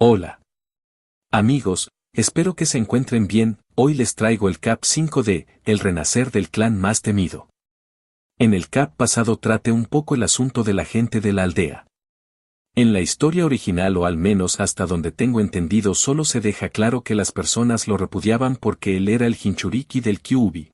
Hola. Amigos, espero que se encuentren bien. Hoy les traigo el Cap 5 de El renacer del clan más temido. En el Cap pasado trate un poco el asunto de la gente de la aldea. En la historia original, o al menos hasta donde tengo entendido, solo se deja claro que las personas lo repudiaban porque él era el Jinchuriki del Kyuubi.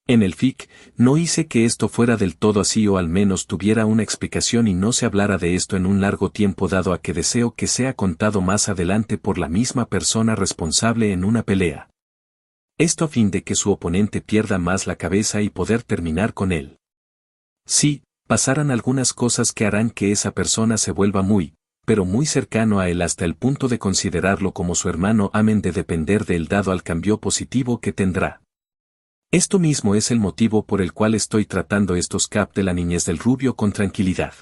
En el fic, no hice que esto fuera del todo así, o al menos tuviera una explicación y no se hablara de esto en un largo tiempo, dado a que deseo que sea contado más adelante por la misma persona responsable en una pelea. Esto a fin de que su oponente pierda más la cabeza y poder terminar con él. Sí, pasarán algunas cosas que harán que esa persona se vuelva muy, pero muy cercano a él hasta el punto de considerarlo como su hermano, amén de depender de él dado al cambio positivo que tendrá. Esto mismo es el motivo por el cual estoy tratando estos Cap de la niñez del rubio con tranquilidad.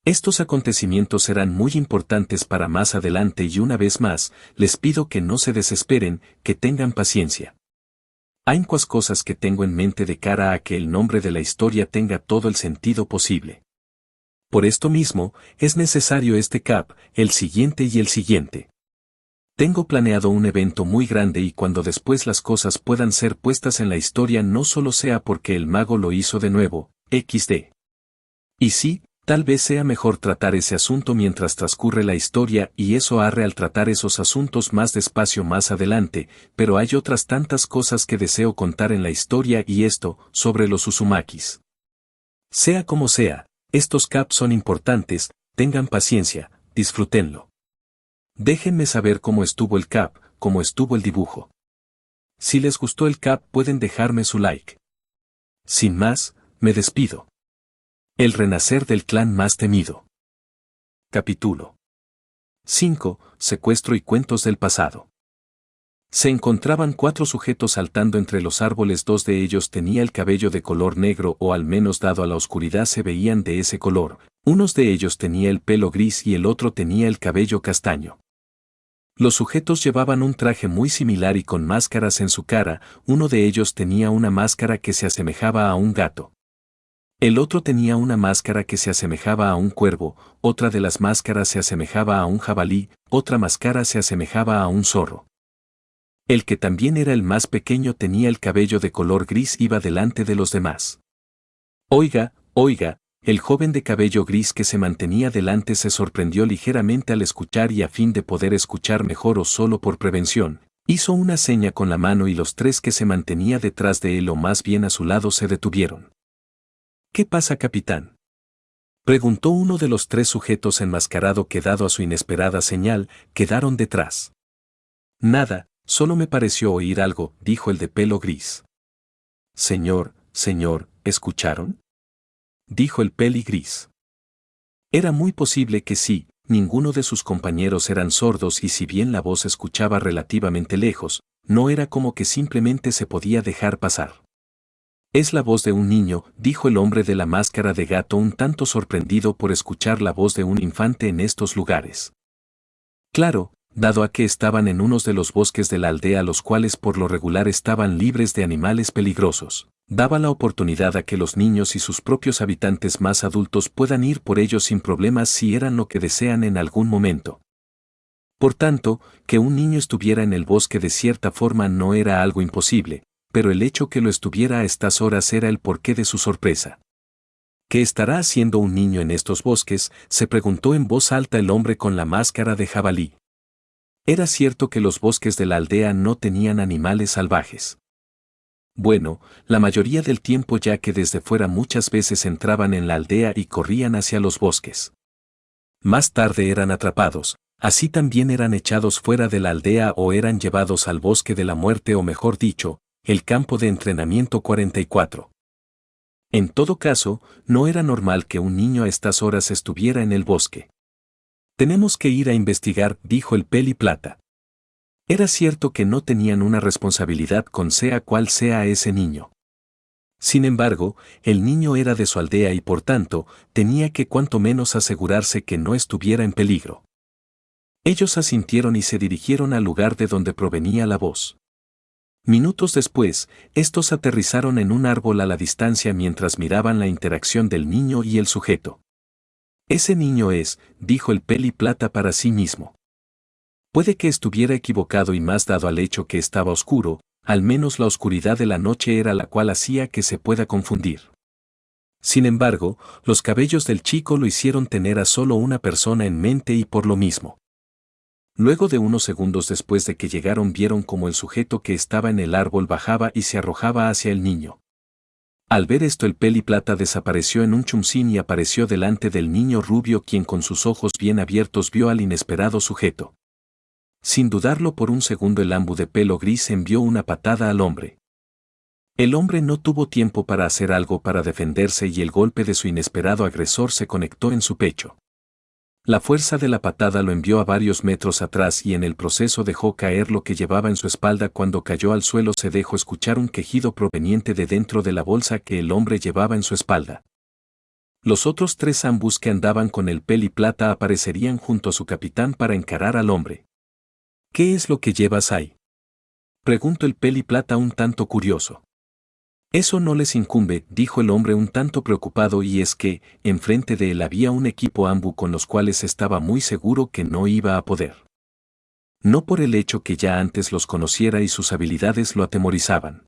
Estos acontecimientos serán muy importantes para más adelante y una vez más, les pido que no se desesperen, que tengan paciencia. Hay muchas cosas que tengo en mente de cara a que el nombre de la historia tenga todo el sentido posible. Por esto mismo, es necesario este Cap, el siguiente y el siguiente. Tengo planeado un evento muy grande y cuando después las cosas puedan ser puestas en la historia no solo sea porque el mago lo hizo de nuevo, XD. Y sí, tal vez sea mejor tratar ese asunto mientras transcurre la historia y eso haré al tratar esos asuntos más despacio más adelante, pero hay otras tantas cosas que deseo contar en la historia y esto, sobre los Uzumakis. Sea como sea, estos Caps son importantes, tengan paciencia, disfrútenlo. Déjenme saber cómo estuvo el Cap, cómo estuvo el dibujo. Si les gustó el Cap pueden dejarme su like. Sin más, me despido. El renacer del clan más temido. Capítulo 5. Secuestro y cuentos del pasado. Se encontraban 4 sujetos saltando entre los árboles. 2 de ellos tenía el cabello de color negro, o al menos dado a la oscuridad se veían de ese color. Unos de ellos tenía el pelo gris y el otro tenía el cabello castaño. Los sujetos llevaban un traje muy similar y con máscaras en su cara. Uno de ellos tenía una máscara que se asemejaba a un gato. El otro tenía una máscara que se asemejaba a un cuervo, otra de las máscaras se asemejaba a un jabalí, otra máscara se asemejaba a un zorro. El que también era el más pequeño tenía el cabello de color gris, iba delante de los demás. Oiga, el joven de cabello gris que se mantenía delante se sorprendió ligeramente al escuchar y a fin de poder escuchar mejor o solo por prevención, hizo una seña con la mano y los 3 que se mantenía detrás de él o más bien a su lado se detuvieron. ¿Qué pasa, capitán?, preguntó uno de los 3 sujetos enmascarado que dado a su inesperada señal, quedaron detrás. Nada, solo me pareció oír algo, dijo el de pelo gris. Señor, ¿escucharon?, dijo el peli gris. Era muy posible que sí, ninguno de sus compañeros eran sordos y si bien la voz escuchaba relativamente lejos, no era como que simplemente se podía dejar pasar. Es la voz de un niño, dijo el hombre de la máscara de gato un tanto sorprendido por escuchar la voz de un infante en estos lugares. Claro, dado a que estaban en unos de los bosques de la aldea, los cuales por lo regular estaban libres de animales peligrosos. Daba la oportunidad a que los niños y sus propios habitantes más adultos puedan ir por ellos sin problemas si eran lo que desean en algún momento. Por tanto, que un niño estuviera en el bosque de cierta forma no era algo imposible, pero el hecho que lo estuviera a estas horas era el porqué de su sorpresa. ¿Qué estará haciendo un niño en estos bosques?, se preguntó en voz alta el hombre con la máscara de jabalí. Era cierto que los bosques de la aldea no tenían animales salvajes. Bueno, la mayoría del tiempo, ya que desde fuera muchas veces entraban en la aldea y corrían hacia los bosques. Más tarde eran atrapados, así también eran echados fuera de la aldea o eran llevados al bosque de la muerte o mejor dicho, el campo de entrenamiento 44. En todo caso, no era normal que un niño a estas horas estuviera en el bosque. Tenemos que ir a investigar, dijo el peli plata. Era cierto que no tenían una responsabilidad con sea cual sea ese niño. Sin embargo, el niño era de su aldea y por tanto, tenía que cuanto menos asegurarse que no estuviera en peligro. Ellos asintieron y se dirigieron al lugar de donde provenía la voz. Minutos después, estos aterrizaron en un árbol a la distancia mientras miraban la interacción del niño y el sujeto. Ese niño es, dijo el peli plata para sí mismo. Puede que estuviera equivocado y más dado al hecho que estaba oscuro, al menos la oscuridad de la noche era la cual hacía que se pueda confundir. Sin embargo, los cabellos del chico lo hicieron tener a solo una persona en mente y por lo mismo. Luego de unos segundos después de que llegaron vieron como el sujeto que estaba en el árbol bajaba y se arrojaba hacia el niño. Al ver esto el peliplata desapareció en un chumcín y apareció delante del niño rubio quien con sus ojos bien abiertos vio al inesperado sujeto. Sin dudarlo por un segundo el ambu de pelo gris envió una patada al hombre. El hombre no tuvo tiempo para hacer algo para defenderse y el golpe de su inesperado agresor se conectó en su pecho. La fuerza de la patada lo envió a varios metros atrás y en el proceso dejó caer lo que llevaba en su espalda. Cuando cayó al suelo se dejó escuchar un quejido proveniente de dentro de la bolsa que el hombre llevaba en su espalda. Los otros 3 ambus que andaban con el peliplata aparecerían junto a su capitán para encarar al hombre. ¿Qué es lo que llevas ahí?, preguntó el peliplata un tanto curioso. Eso no les incumbe, dijo el hombre un tanto preocupado, y es que, enfrente de él había un equipo ambu con los cuales estaba muy seguro que no iba a poder. No por el hecho que ya antes los conociera y sus habilidades lo atemorizaban.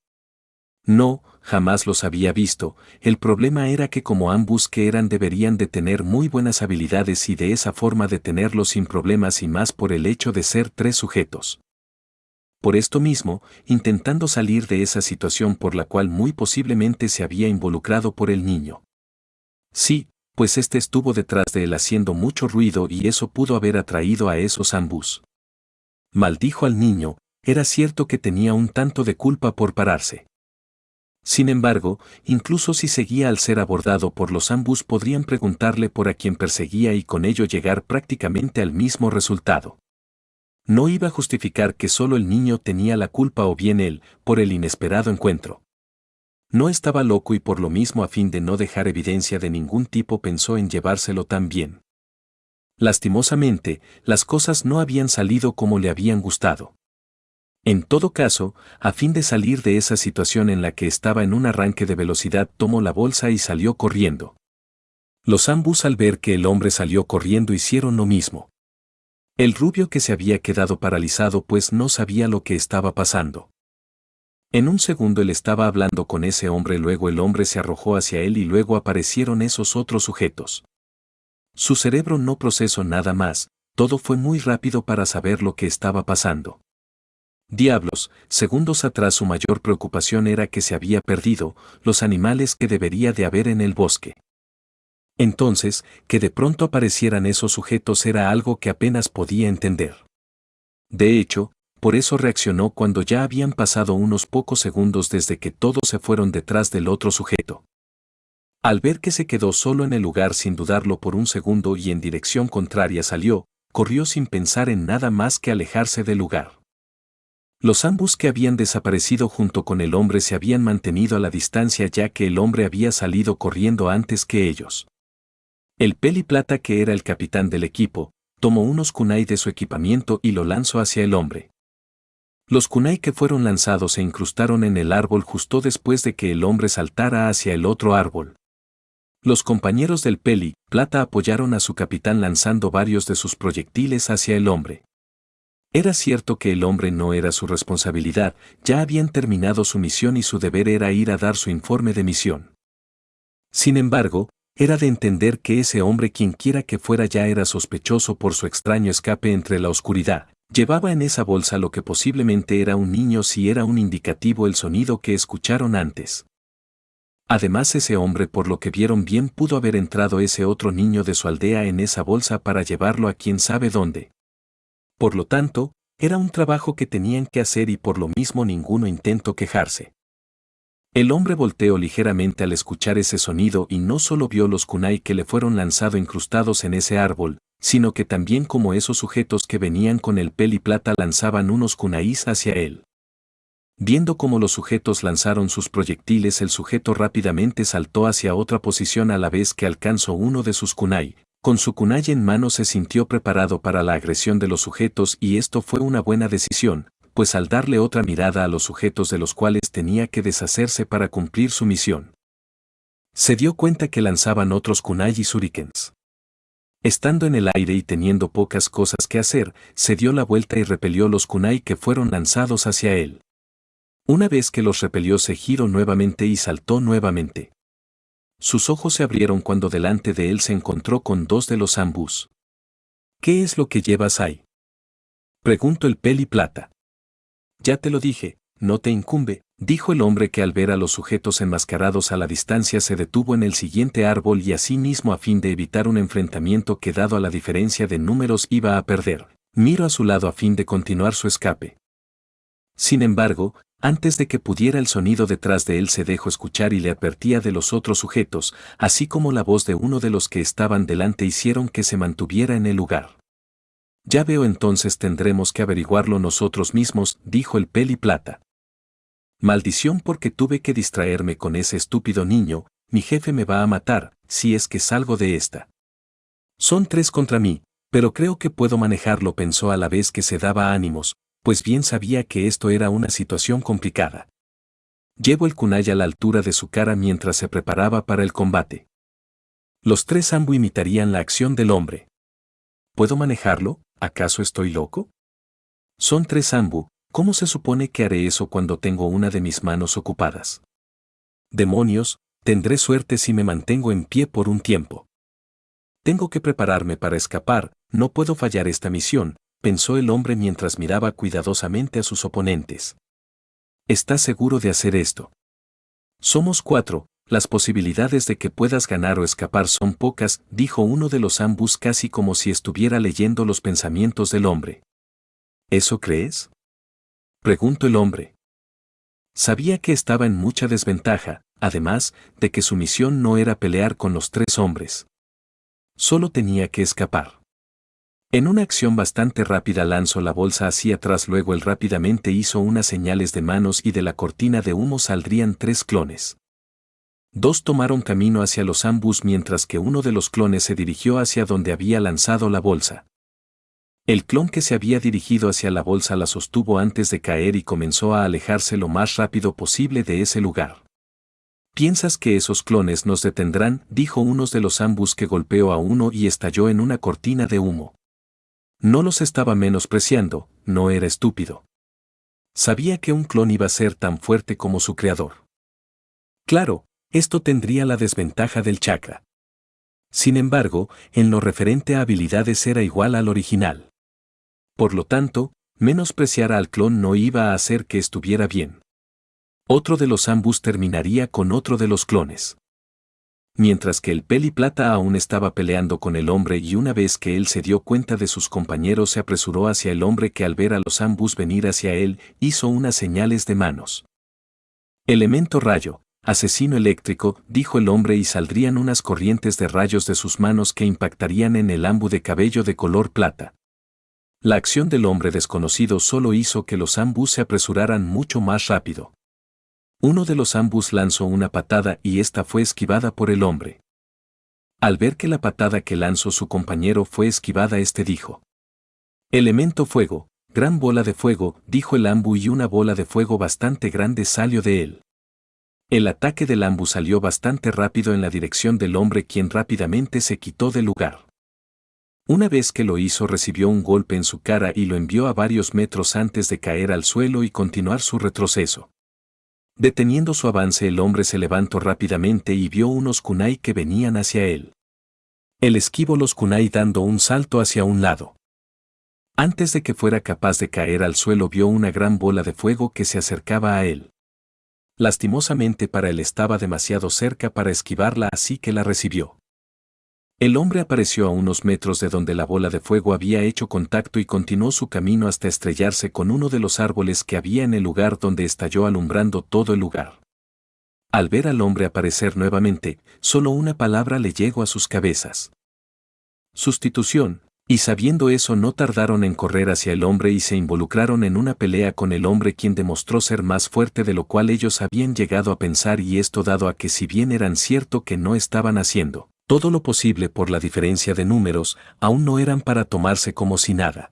No, jamás los había visto, el problema era que como ambus que eran deberían de tener muy buenas habilidades y de esa forma detenerlos sin problemas y más por el hecho de ser 3 sujetos. Por esto mismo, intentando salir de esa situación por la cual muy posiblemente se había involucrado por el niño. Sí, pues este estuvo detrás de él haciendo mucho ruido y eso pudo haber atraído a esos ambus. Maldijo al niño, era cierto que tenía un tanto de culpa por pararse. Sin embargo, incluso si seguía al ser abordado por los ambus podrían preguntarle por a quien perseguía y con ello llegar prácticamente al mismo resultado. No iba a justificar que solo el niño tenía la culpa o bien él, por el inesperado encuentro. No estaba loco y por lo mismo a fin de no dejar evidencia de ningún tipo pensó en llevárselo también. Lastimosamente, las cosas no habían salido como le habían gustado. En todo caso, a fin de salir de esa situación en la que estaba en un arranque de velocidad tomó la bolsa y salió corriendo. Los ambus al ver que el hombre salió corriendo hicieron lo mismo. El rubio que se había quedado paralizado pues no sabía lo que estaba pasando. En un segundo él estaba hablando con ese hombre, luego el hombre se arrojó hacia él y luego aparecieron esos otros sujetos. Su cerebro no procesó nada más, todo fue muy rápido para saber lo que estaba pasando. Diablos, segundos atrás su mayor preocupación era que se había perdido los animales que debería de haber en el bosque. Entonces, que de pronto aparecieran esos sujetos era algo que apenas podía entender. De hecho, por eso reaccionó cuando ya habían pasado unos pocos segundos desde que todos se fueron detrás del otro sujeto. Al ver que se quedó solo en el lugar sin dudarlo por un segundo y en dirección contraria salió, corrió sin pensar en nada más que alejarse del lugar. Los ambus que habían desaparecido junto con el hombre se habían mantenido a la distancia ya que el hombre había salido corriendo antes que ellos. El peliplata, que era el capitán del equipo, tomó unos kunai de su equipamiento y lo lanzó hacia el hombre. Los kunai que fueron lanzados se incrustaron en el árbol justo después de que el hombre saltara hacia el otro árbol. Los compañeros del peliplata apoyaron a su capitán lanzando varios de sus proyectiles hacia el hombre. Era cierto que el hombre no era su responsabilidad, ya habían terminado su misión y su deber era ir a dar su informe de misión. Sin embargo, era de entender que ese hombre, quienquiera que fuera, ya era sospechoso por su extraño escape entre la oscuridad. Llevaba en esa bolsa lo que posiblemente era un niño, si era un indicativo el sonido que escucharon antes. Además, ese hombre, por lo que vieron bien, pudo haber entrado ese otro niño de su aldea en esa bolsa para llevarlo a quién sabe dónde. Por lo tanto, era un trabajo que tenían que hacer y por lo mismo ninguno intentó quejarse. El hombre volteó ligeramente al escuchar ese sonido y no solo vio los kunai que le fueron lanzados incrustados en ese árbol, sino que también como esos sujetos que venían con el peliplata lanzaban unos kunais hacia él. Viendo cómo los sujetos lanzaron sus proyectiles, el sujeto rápidamente saltó hacia otra posición a la vez que alcanzó uno de sus kunai. Con su kunai en mano se sintió preparado para la agresión de los sujetos y esto fue una buena decisión, pues al darle otra mirada a los sujetos de los cuales tenía que deshacerse para cumplir su misión, se dio cuenta que lanzaban otros kunai y shurikens. Estando en el aire y teniendo pocas cosas que hacer, se dio la vuelta y repelió los kunai que fueron lanzados hacia él. Una vez que los repelió se giró nuevamente y saltó nuevamente. Sus ojos se abrieron cuando delante de él se encontró con dos de los ambús. ¿Qué es lo que llevas ahí?, preguntó el peli plata. Ya te lo dije, no te incumbe, dijo el hombre que al ver a los sujetos enmascarados a la distancia se detuvo en el siguiente árbol y asimismo a fin de evitar un enfrentamiento que dado a la diferencia de números iba a perder, miró a su lado a fin de continuar su escape. Sin embargo, antes de que pudiera el sonido detrás de él se dejó escuchar y le advertía de los otros sujetos, así como la voz de uno de los que estaban delante hicieron que se mantuviera en el lugar. Ya veo, entonces tendremos que averiguarlo nosotros mismos, dijo el peli plata. Maldición, porque tuve que distraerme con ese estúpido niño, mi jefe me va a matar, si es que salgo de esta. Son 3 contra mí, pero creo que puedo manejarlo, pensó a la vez que se daba ánimos, pues bien sabía que esto era una situación complicada. Llevó el kunai a la altura de su cara mientras se preparaba para el combate. Los 3 ambu imitarían la acción del hombre. ¿Puedo manejarlo? ¿Acaso estoy loco? Son 3 ambu, ¿cómo se supone que haré eso cuando tengo una de mis manos ocupadas? Demonios, tendré suerte si me mantengo en pie por un tiempo. Tengo que prepararme para escapar, no puedo fallar esta misión, pensó el hombre mientras miraba cuidadosamente a sus oponentes. ¿Estás seguro de hacer esto? Somos 4, las posibilidades de que puedas ganar o escapar son pocas, dijo uno de los ambus casi como si estuviera leyendo los pensamientos del hombre. ¿Eso crees?, preguntó el hombre. Sabía que estaba en mucha desventaja, además de que su misión no era pelear con los 3 hombres. Solo tenía que escapar. En una acción bastante rápida lanzó la bolsa hacia atrás, luego él rápidamente hizo unas señales de manos y de la cortina de humo saldrían 3 clones. 2 tomaron camino hacia los ambus mientras que uno de los clones se dirigió hacia donde había lanzado la bolsa. El clon que se había dirigido hacia la bolsa la sostuvo antes de caer y comenzó a alejarse lo más rápido posible de ese lugar. ¿Piensas que esos clones nos detendrán?, dijo uno de los ambus que golpeó a uno y estalló en una cortina de humo. No los estaba menospreciando, no era estúpido. Sabía que un clon iba a ser tan fuerte como su creador. Claro, esto tendría la desventaja del chakra. Sin embargo, en lo referente a habilidades era igual al original. Por lo tanto, menospreciar al clon no iba a hacer que estuviera bien. Otro de los ambus terminaría con otro de los clones. Mientras que el peli plata aún estaba peleando con el hombre y una vez que él se dio cuenta de sus compañeros se apresuró hacia el hombre que al ver a los ambus venir hacia él, hizo unas señales de manos. Elemento rayo, asesino eléctrico, dijo el hombre y saldrían unas corrientes de rayos de sus manos que impactarían en el ambu de cabello de color plata. La acción del hombre desconocido solo hizo que los ambus se apresuraran mucho más rápido. Uno de los ambus lanzó una patada y esta fue esquivada por el hombre. Al ver que la patada que lanzó su compañero fue esquivada, este dijo: Elemento fuego, gran bola de fuego, dijo el ambu y una bola de fuego bastante grande salió de él. El ataque del ambu salió bastante rápido en la dirección del hombre, quien rápidamente se quitó del lugar. Una vez que lo hizo recibió un golpe en su cara y lo envió a varios metros antes de caer al suelo y continuar su retroceso. Deteniendo su avance, el hombre se levantó rápidamente y vio unos kunai que venían hacia él. Él esquivó los kunai dando un salto hacia un lado. Antes de que fuera capaz de caer al suelo vio una gran bola de fuego que se acercaba a él. Lastimosamente para él estaba demasiado cerca para esquivarla, así que la recibió. El hombre apareció a unos metros de donde la bola de fuego había hecho contacto y continuó su camino hasta estrellarse con uno de los árboles que había en el lugar, donde estalló alumbrando todo el lugar. Al ver al hombre aparecer nuevamente, solo una palabra le llegó a sus cabezas: sustitución, y sabiendo eso no tardaron en correr hacia el hombre y se involucraron en una pelea con el hombre, quien demostró ser más fuerte de lo cual ellos habían llegado a pensar, y esto dado a que si bien eran cierto que no estaban haciendo todo lo posible por la diferencia de números, aún no eran para tomarse como si nada.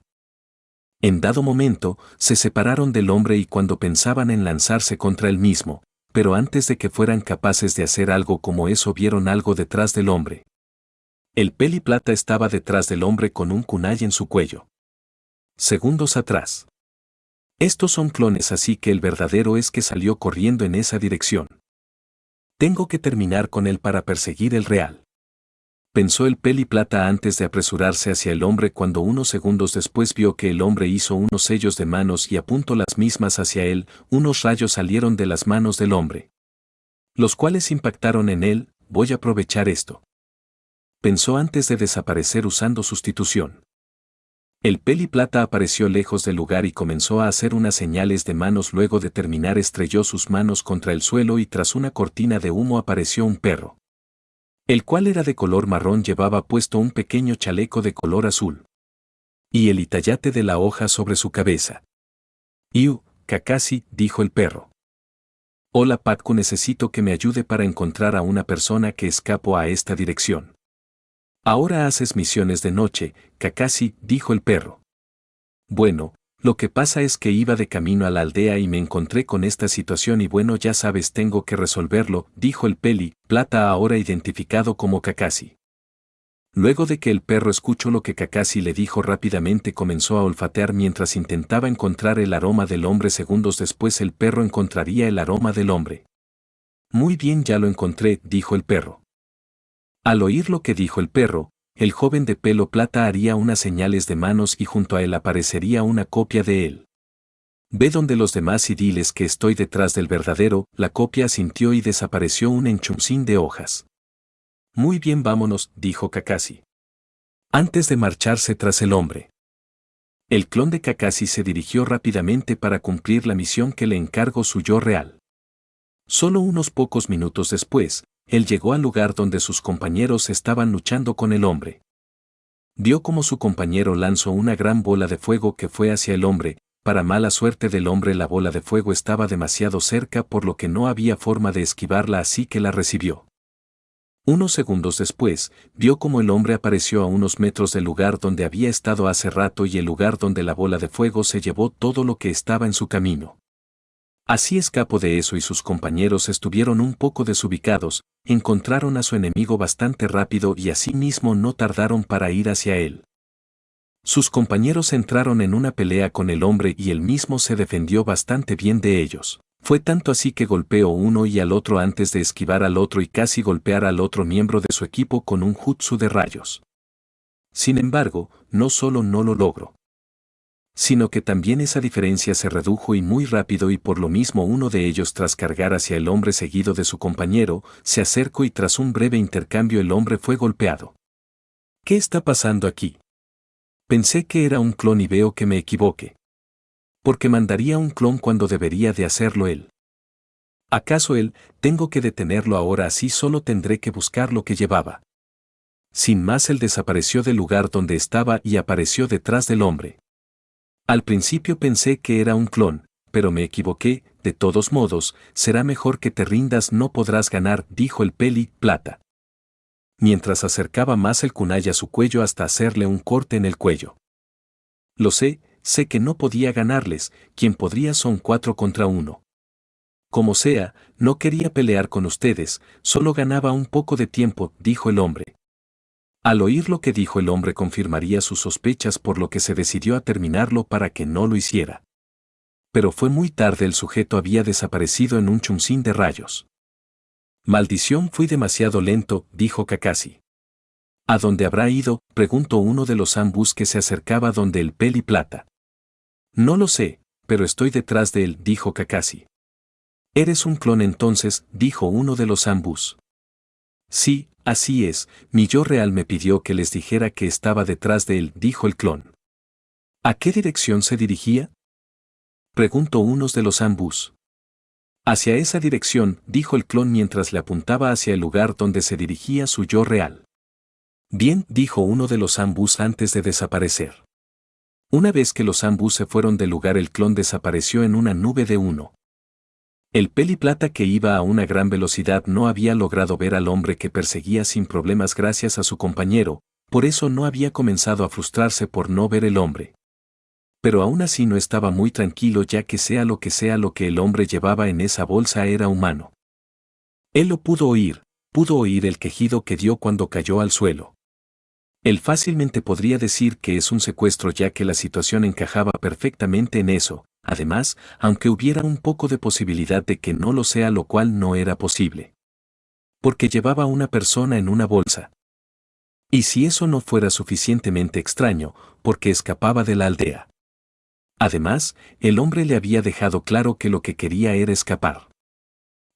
En dado momento, se separaron del hombre y cuando pensaban en lanzarse contra él mismo, pero antes de que fueran capaces de hacer algo como eso vieron algo detrás del hombre. El peli plata estaba detrás del hombre con un kunai en su cuello. Segundos atrás. Estos son clones, así que el verdadero es que salió corriendo en esa dirección. Tengo que terminar con él para perseguir el real. Pensó el peli plata antes de apresurarse hacia el hombre cuando unos segundos después vio que el hombre hizo unos sellos de manos y apuntó las mismas hacia él, unos rayos salieron de las manos del hombre. Los cuales impactaron en él, voy a aprovechar esto. Pensó antes de desaparecer usando sustitución. El peli plata apareció lejos del lugar y comenzó a hacer unas señales de manos, luego de terminar estrelló sus manos contra el suelo y tras una cortina de humo apareció un perro. El cual era de color marrón, llevaba puesto un pequeño chaleco de color azul. Y el itayate de la hoja sobre su cabeza. Iu, Kakashi, dijo el perro. Hola Patku, necesito que me ayude para encontrar a una persona que escapó a esta dirección. Ahora haces misiones de noche, Kakashi, dijo el perro. Bueno, lo que pasa es que iba de camino a la aldea y me encontré con esta situación y bueno, ya sabes, tengo que resolverlo, dijo el peli plata, ahora identificado como Kakashi. Luego de que el perro escuchó lo que Kakashi le dijo, rápidamente comenzó a olfatear mientras intentaba encontrar el aroma del hombre. Segundos después el perro encontraría el aroma del hombre. Muy bien, ya lo encontré, dijo el perro. Al oír lo que dijo el perro, el joven de pelo plata haría unas señales de manos y junto a él aparecería una copia de él. Ve donde los demás y diles que estoy detrás del verdadero. La copia asintió y desapareció un enchumcín de hojas. Muy bien, vámonos, dijo Kakashi. Antes de marcharse tras el hombre. El clon de Kakashi se dirigió rápidamente para cumplir la misión que le encargó su yo real. Solo unos pocos minutos después, él llegó al lugar donde sus compañeros estaban luchando con el hombre. Vio cómo su compañero lanzó una gran bola de fuego que fue hacia el hombre. Para mala suerte del hombre, la bola de fuego estaba demasiado cerca, por lo que no había forma de esquivarla, así que la recibió. Unos segundos después, vio cómo el hombre apareció a unos metros del lugar donde había estado hace rato y el lugar donde la bola de fuego se llevó todo lo que estaba en su camino. Así escapó de eso y sus compañeros estuvieron un poco desubicados, encontraron a su enemigo bastante rápido y asimismo no tardaron para ir hacia él. Sus compañeros entraron en una pelea con el hombre y él mismo se defendió bastante bien de ellos. Fue tanto así que golpeó uno y al otro antes de esquivar al otro y casi golpear al otro miembro de su equipo con un jutsu de rayos. Sin embargo, no solo no lo logró, sino que también esa diferencia se redujo y muy rápido, y por lo mismo uno de ellos, tras cargar hacia el hombre seguido de su compañero, se acercó y tras un breve intercambio el hombre fue golpeado. ¿Qué está pasando aquí? Pensé que era un clon y veo que me equivoqué. ¿Por qué mandaría un clon cuando debería de hacerlo él? ¿Acaso él, tengo que detenerlo ahora? Así solo tendré que buscar lo que llevaba. Sin más, él desapareció del lugar donde estaba y apareció detrás del hombre. Al principio pensé que era un clon, pero me equivoqué. De todos modos, será mejor que te rindas, no podrás ganar, dijo el peli plata. Mientras acercaba más el kunai a su cuello hasta hacerle un corte en el cuello. Lo sé que no podía ganarles, quien podría, son 4 contra 1. Como sea, no quería pelear con ustedes, solo ganaba un poco de tiempo, dijo el hombre. Al oír lo que dijo el hombre confirmaría sus sospechas, por lo que se decidió a terminarlo para que no lo hiciera. Pero fue muy tarde, el sujeto había desaparecido en un chumcín de rayos. Maldición, fui demasiado lento, dijo Kakashi. ¿A dónde habrá ido?, preguntó uno de los ambus que se acercaba donde el peli plata. No lo sé, pero estoy detrás de él, dijo Kakashi. Eres un clon entonces, dijo uno de los ambus. Sí, así es, mi yo real me pidió que les dijera que estaba detrás de él, dijo el clon. ¿A qué dirección se dirigía?, preguntó uno de los ambus. Hacia esa dirección, dijo el clon mientras le apuntaba hacia el lugar donde se dirigía su yo real. Bien, dijo uno de los ambus antes de desaparecer. Una vez que los ambus se fueron del lugar, el clon desapareció en una nube de humo. El peli plata, que iba a una gran velocidad, no había logrado ver al hombre que perseguía sin problemas gracias a su compañero, por eso no había comenzado a frustrarse por no ver el hombre. Pero aún así no estaba muy tranquilo, ya que sea lo que el hombre llevaba en esa bolsa era humano. Él lo pudo oír el quejido que dio cuando cayó al suelo. Él fácilmente podría decir que es un secuestro ya que la situación encajaba perfectamente en eso, además, aunque hubiera un poco de posibilidad de que no lo sea, lo cual no era posible. Porque llevaba a una persona en una bolsa. Y si eso no fuera suficientemente extraño, porque escapaba de la aldea. Además, el hombre le había dejado claro que lo que quería era escapar.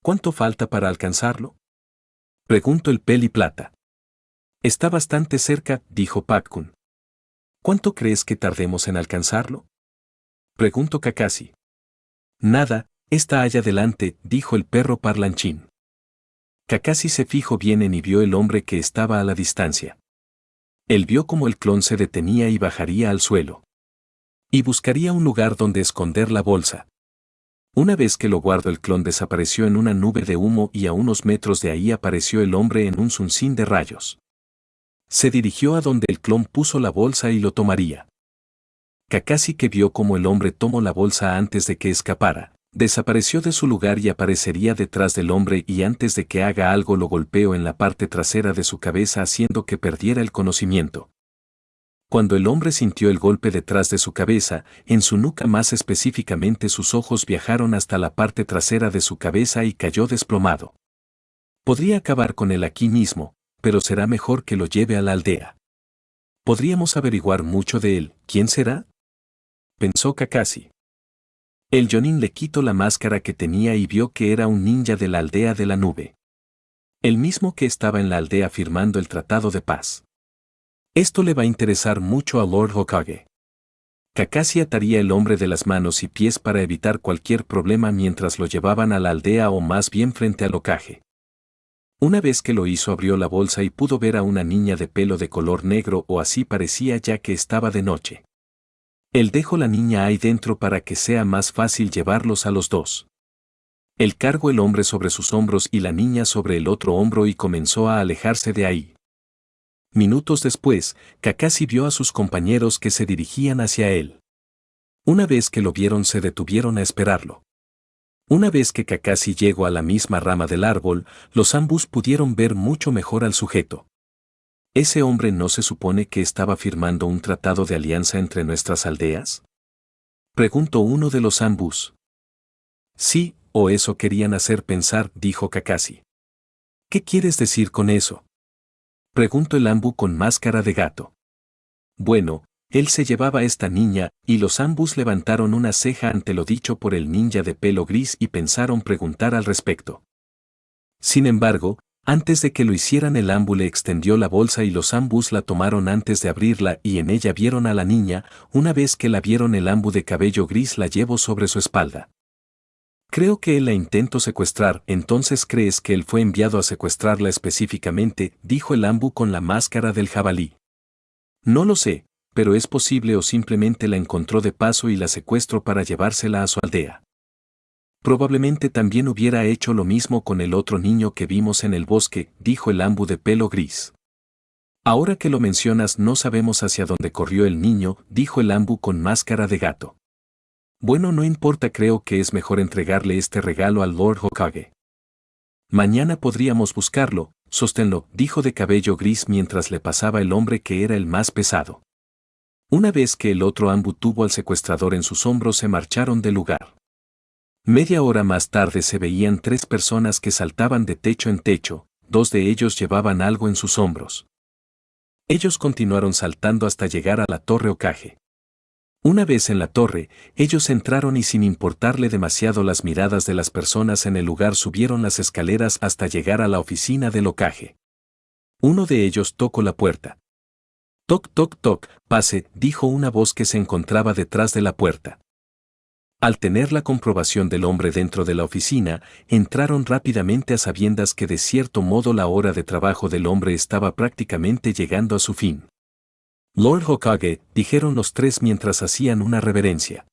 ¿Cuánto falta para alcanzarlo? Preguntó el Peliplata. Está bastante cerca, dijo Pac-Kun. ¿Cuánto crees que tardemos en alcanzarlo? Preguntó Kakashi. Nada, está allá adelante, dijo el perro parlanchín. Kakashi se fijó bien y vio el hombre que estaba a la distancia. Él vio cómo el clon se detenía y bajaría al suelo. Y buscaría un lugar donde esconder la bolsa. Una vez que lo guardó, el clon desapareció en una nube de humo y a unos metros de ahí apareció el hombre en un zunzín de rayos. Se dirigió a donde el clon puso la bolsa y lo tomaría. Kakashi, que vio cómo el hombre tomó la bolsa antes de que escapara, desapareció de su lugar y aparecería detrás del hombre, y antes de que haga algo lo golpeó en la parte trasera de su cabeza haciendo que perdiera el conocimiento. Cuando el hombre sintió el golpe detrás de su cabeza, en su nuca más específicamente, sus ojos viajaron hasta la parte trasera de su cabeza y cayó desplomado. Podría acabar con él aquí mismo, pero será mejor que lo lleve a la aldea. Podríamos averiguar mucho de él. ¿Quién será?, pensó Kakashi. El Jonin le quitó la máscara que tenía y vio que era un ninja de la aldea de la nube. El mismo que estaba en la aldea firmando el tratado de paz. Esto le va a interesar mucho a Lord Hokage. Kakashi ataría el hombre de las manos y pies para evitar cualquier problema mientras lo llevaban a la aldea, o más bien frente al Hokage. Una vez que lo hizo, abrió la bolsa y pudo ver a una niña de pelo de color negro, o así parecía ya que estaba de noche. Él dejó la niña ahí dentro para que sea más fácil llevarlos a los dos. Él cargó el hombre sobre sus hombros y la niña sobre el otro hombro y comenzó a alejarse de ahí. Minutos después, Kakashi vio a sus compañeros que se dirigían hacia él. Una vez que lo vieron, se detuvieron a esperarlo. Una vez que Kakashi llegó a la misma rama del árbol, los ambos pudieron ver mucho mejor al sujeto. ¿Ese hombre no se supone que estaba firmando un tratado de alianza entre nuestras aldeas?, preguntó uno de los ambos. Sí, o eso querían hacer pensar, dijo Kakashi. ¿Qué quieres decir con eso?, preguntó el ambu con máscara de gato. Bueno, él se llevaba a esta niña, y los ambos levantaron una ceja ante lo dicho por el ninja de pelo gris y pensaron preguntar al respecto. Sin embargo, antes de que lo hicieran, el ambu le extendió la bolsa y los ambos la tomaron antes de abrirla, y en ella vieron a la niña. Una vez que la vieron, el ambu de cabello gris la llevó sobre su espalda. Creo que él la intentó secuestrar. ¿Entonces crees que él fue enviado a secuestrarla específicamente?, dijo el ambu con la máscara del jabalí. No lo sé, pero es posible, o simplemente la encontró de paso y la secuestró para llevársela a su aldea. Probablemente también hubiera hecho lo mismo con el otro niño que vimos en el bosque, dijo el ambu de pelo gris. Ahora que lo mencionas, no sabemos hacia dónde corrió el niño, dijo el ambu con máscara de gato. Bueno, no importa, creo que es mejor entregarle este regalo al Lord Hokage. Mañana podríamos buscarlo, sosténlo, dijo de cabello gris mientras le pasaba el hombre que era el más pesado. Una vez que el otro ambu tuvo al secuestrador en sus hombros, se marcharon del lugar. Media hora más tarde se veían 3 personas que saltaban de techo en techo. 2 de ellos llevaban algo en sus hombros. Ellos continuaron saltando hasta llegar a la torre Hokage. Una vez en la torre, ellos entraron y, sin importarle demasiado las miradas de las personas en el lugar, subieron las escaleras hasta llegar a la oficina del Hokage. Uno de ellos tocó la puerta. Toc, toc, toc, pase, dijo una voz que se encontraba detrás de la puerta. Al tener la comprobación del hombre dentro de la oficina, entraron rápidamente, a sabiendas que de cierto modo la hora de trabajo del hombre estaba prácticamente llegando a su fin. Lord Hokage, dijeron los 3 mientras hacían una reverencia.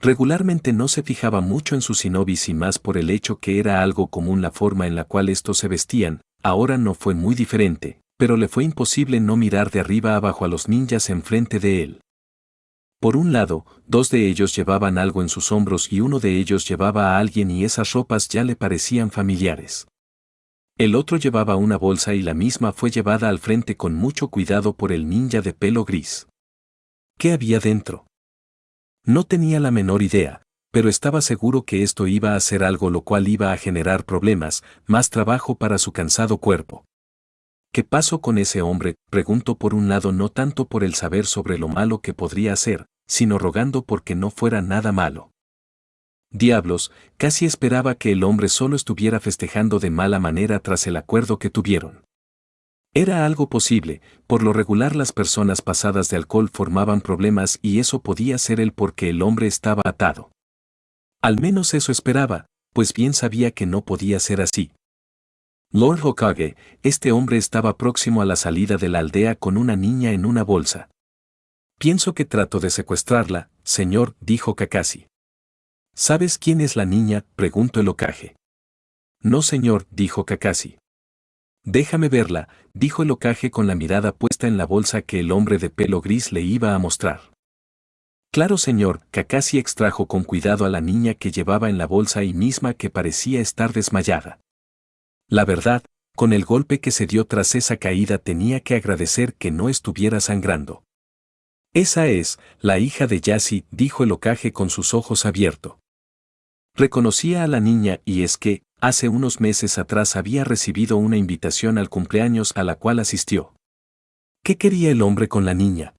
Regularmente no se fijaba mucho en sus shinobis, y más por el hecho que era algo común la forma en la cual estos se vestían. Ahora no fue muy diferente, pero le fue imposible no mirar de arriba abajo a los ninjas enfrente de él. Por un lado, 2 de ellos llevaban algo en sus hombros y uno de ellos llevaba a alguien, y esas ropas ya le parecían familiares. El otro llevaba una bolsa y la misma fue llevada al frente con mucho cuidado por el ninja de pelo gris. ¿Qué había dentro? No tenía la menor idea, pero estaba seguro que esto iba a ser algo lo cual iba a generar problemas, más trabajo para su cansado cuerpo. ¿Qué pasó con ese hombre?, preguntó por un lado no tanto por el saber sobre lo malo que podría hacer, sino rogando porque no fuera nada malo. Diablos, casi esperaba que el hombre solo estuviera festejando de mala manera tras el acuerdo que tuvieron. Era algo posible, por lo regular las personas pasadas de alcohol formaban problemas y eso podía ser el por qué el hombre estaba atado. Al menos eso esperaba, pues bien sabía que no podía ser así. Lord Hokage, este hombre estaba próximo a la salida de la aldea con una niña en una bolsa. Pienso que trato de secuestrarla, señor, dijo Kakashi. ¿Sabes quién es la niña?, preguntó el Hokage. No señor, dijo Kakashi. Déjame verla, dijo el Hokage con la mirada puesta en la bolsa que el hombre de pelo gris le iba a mostrar. Claro señor, Kakashi extrajo con cuidado a la niña que llevaba en la bolsa y misma que parecía estar desmayada. La verdad, con el golpe que se dio tras esa caída tenía que agradecer que no estuviera sangrando. Esa es, la hija de Yashi, dijo el Hokage con sus ojos abiertos. Reconocía a la niña y es que, hace unos meses atrás había recibido una invitación al cumpleaños a la cual asistió. ¿Qué quería el hombre con la niña?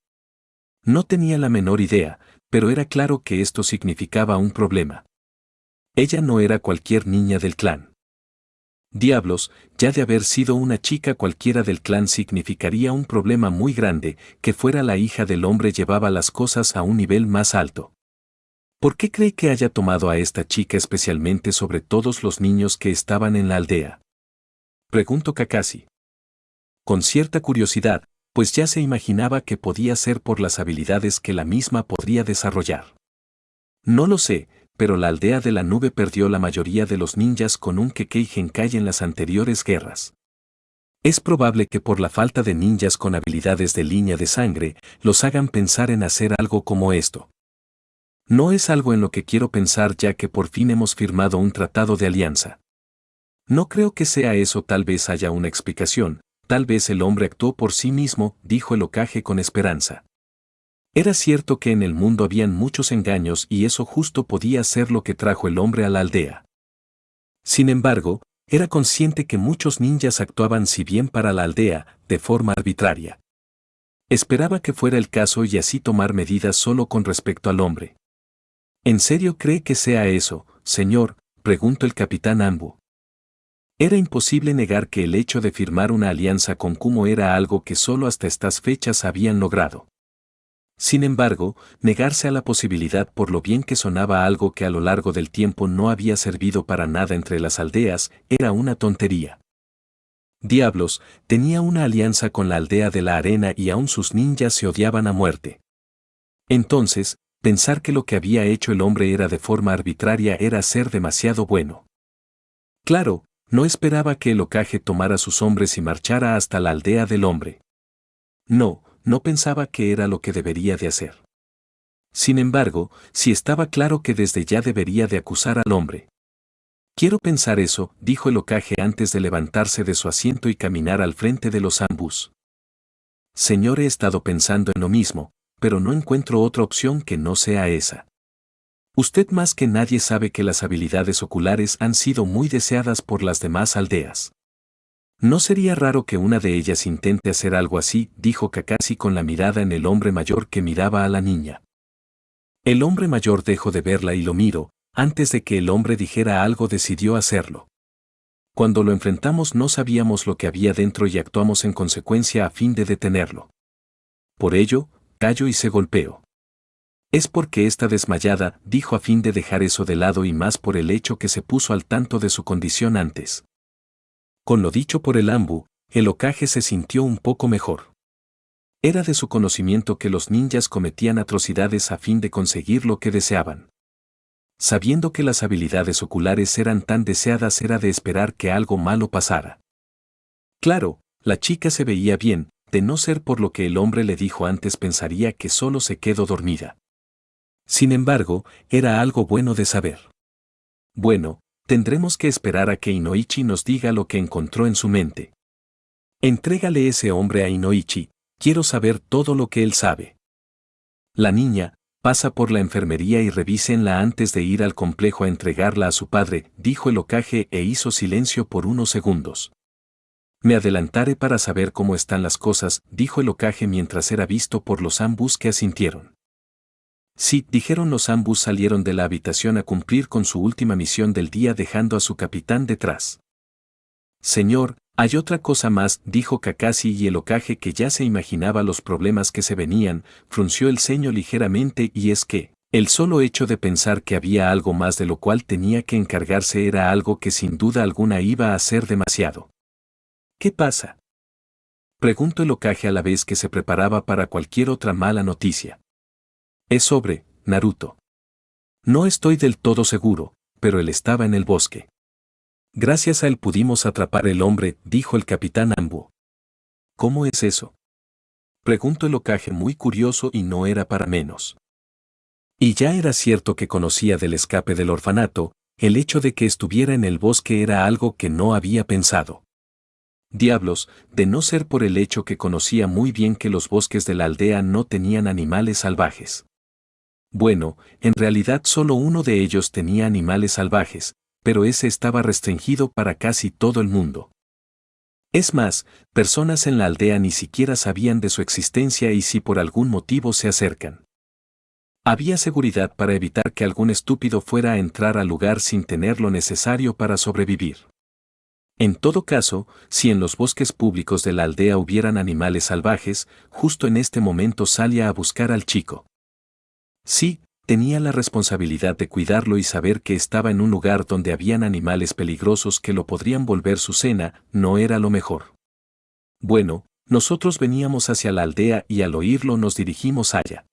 No tenía la menor idea, pero era claro que esto significaba un problema. Ella no era cualquier niña del clan. Diablos, ya de haber sido una chica cualquiera del clan significaría un problema muy grande, que fuera la hija del hombre llevaba las cosas a un nivel más alto. ¿Por qué cree que haya tomado a esta chica especialmente sobre todos los niños que estaban en la aldea?, preguntó Kakashi. Con cierta curiosidad, pues ya se imaginaba que podía ser por las habilidades que la misma podría desarrollar. No lo sé, pero la aldea de la nube perdió la mayoría de los ninjas con un Kekkei Genkai en las anteriores guerras. Es probable que por la falta de ninjas con habilidades de línea de sangre, los hagan pensar en hacer algo como esto. No es algo en lo que quiero pensar ya que por fin hemos firmado un tratado de alianza. No creo que sea eso, tal vez haya una explicación, tal vez el hombre actuó por sí mismo, dijo el Hokage con esperanza. Era cierto que en el mundo habían muchos engaños y eso justo podía ser lo que trajo el hombre a la aldea. Sin embargo, era consciente que muchos ninjas actuaban si bien para la aldea, de forma arbitraria. Esperaba que fuera el caso y así tomar medidas solo con respecto al hombre. ¿En serio cree que sea eso, señor?, preguntó el capitán Anbu. Era imposible negar que el hecho de firmar una alianza con Kumo era algo que solo hasta estas fechas habían logrado. Sin embargo, negarse a la posibilidad por lo bien que sonaba algo que a lo largo del tiempo no había servido para nada entre las aldeas, era una tontería. Diablos, tenía una alianza con la aldea de la arena y aún sus ninjas se odiaban a muerte. Entonces, pensar que lo que había hecho el hombre era de forma arbitraria era ser demasiado bueno. Claro, no esperaba que el Hokage tomara sus hombres y marchara hasta la aldea del hombre. No pensaba que era lo que debería de hacer. Sin embargo, sí estaba claro que desde ya debería de acusar al hombre. Quiero pensar eso, dijo el Hokage antes de levantarse de su asiento y caminar al frente de los ambus. Señor, he estado pensando en lo mismo, pero no encuentro otra opción que no sea esa. Usted más que nadie sabe que las habilidades oculares han sido muy deseadas por las demás aldeas. No sería raro que una de ellas intente hacer algo así, dijo Kakashi con la mirada en el hombre mayor que miraba a la niña. El hombre mayor dejó de verla y lo miró, antes de que el hombre dijera algo decidió hacerlo. Cuando lo enfrentamos no sabíamos lo que había dentro y actuamos en consecuencia a fin de detenerlo. Por ello, cayó y se golpeó. Es porque está desmayada, dijo a fin de dejar eso de lado y más por el hecho que se puso al tanto de su condición antes. Con lo dicho por el Anbu, el Hokage se sintió un poco mejor. Era de su conocimiento que los ninjas cometían atrocidades a fin de conseguir lo que deseaban. Sabiendo que las habilidades oculares eran tan deseadas era de esperar que algo malo pasara. Claro, la chica se veía bien, de no ser por lo que el hombre le dijo antes pensaría que solo se quedó dormida. Sin embargo, era algo bueno de saber. Bueno, Tendremos que esperar a que Inoichi nos diga lo que encontró en su mente. Entrégale ese hombre a Inoichi, quiero saber todo lo que él sabe. La niña, pasa por la enfermería y revísenla antes de ir al complejo a entregarla a su padre, dijo el Hokage e hizo silencio por unos segundos. Me adelantaré para saber cómo están las cosas, dijo el Hokage mientras era visto por los Anbus que asintieron. Sí, dijeron los Anbus, salieron de la habitación a cumplir con su última misión del día dejando a su capitán detrás. Señor, hay otra cosa más, dijo Kakashi y el Hokage, que ya se imaginaba los problemas que se venían, frunció el ceño ligeramente, y es que, el solo hecho de pensar que había algo más de lo cual tenía que encargarse era algo que sin duda alguna iba a ser demasiado. ¿Qué pasa?, preguntó el Hokage a la vez que se preparaba para cualquier otra mala noticia. Es sobre Naruto. No estoy del todo seguro, pero él estaba en el bosque. Gracias a él pudimos atrapar el hombre, dijo el capitán Anbu. ¿Cómo es eso?, preguntó el Hokage muy curioso, y no era para menos. Y ya era cierto que conocía del escape del orfanato, el hecho de que estuviera en el bosque era algo que no había pensado. Diablos, de no ser por el hecho que conocía muy bien que los bosques de la aldea no tenían animales salvajes. Bueno, en realidad solo uno de ellos tenía animales salvajes, pero ese estaba restringido para casi todo el mundo. Es más, personas en la aldea ni siquiera sabían de su existencia y si por algún motivo se acercan. Había seguridad para evitar que algún estúpido fuera a entrar al lugar sin tener lo necesario para sobrevivir. En todo caso, si en los bosques públicos de la aldea hubieran animales salvajes, justo en este momento salía a buscar al chico. Sí, tenía la responsabilidad de cuidarlo y saber que estaba en un lugar donde habían animales peligrosos que lo podrían volver su cena, no era lo mejor. Bueno, nosotros veníamos hacia la aldea y al oírlo nos dirigimos allá.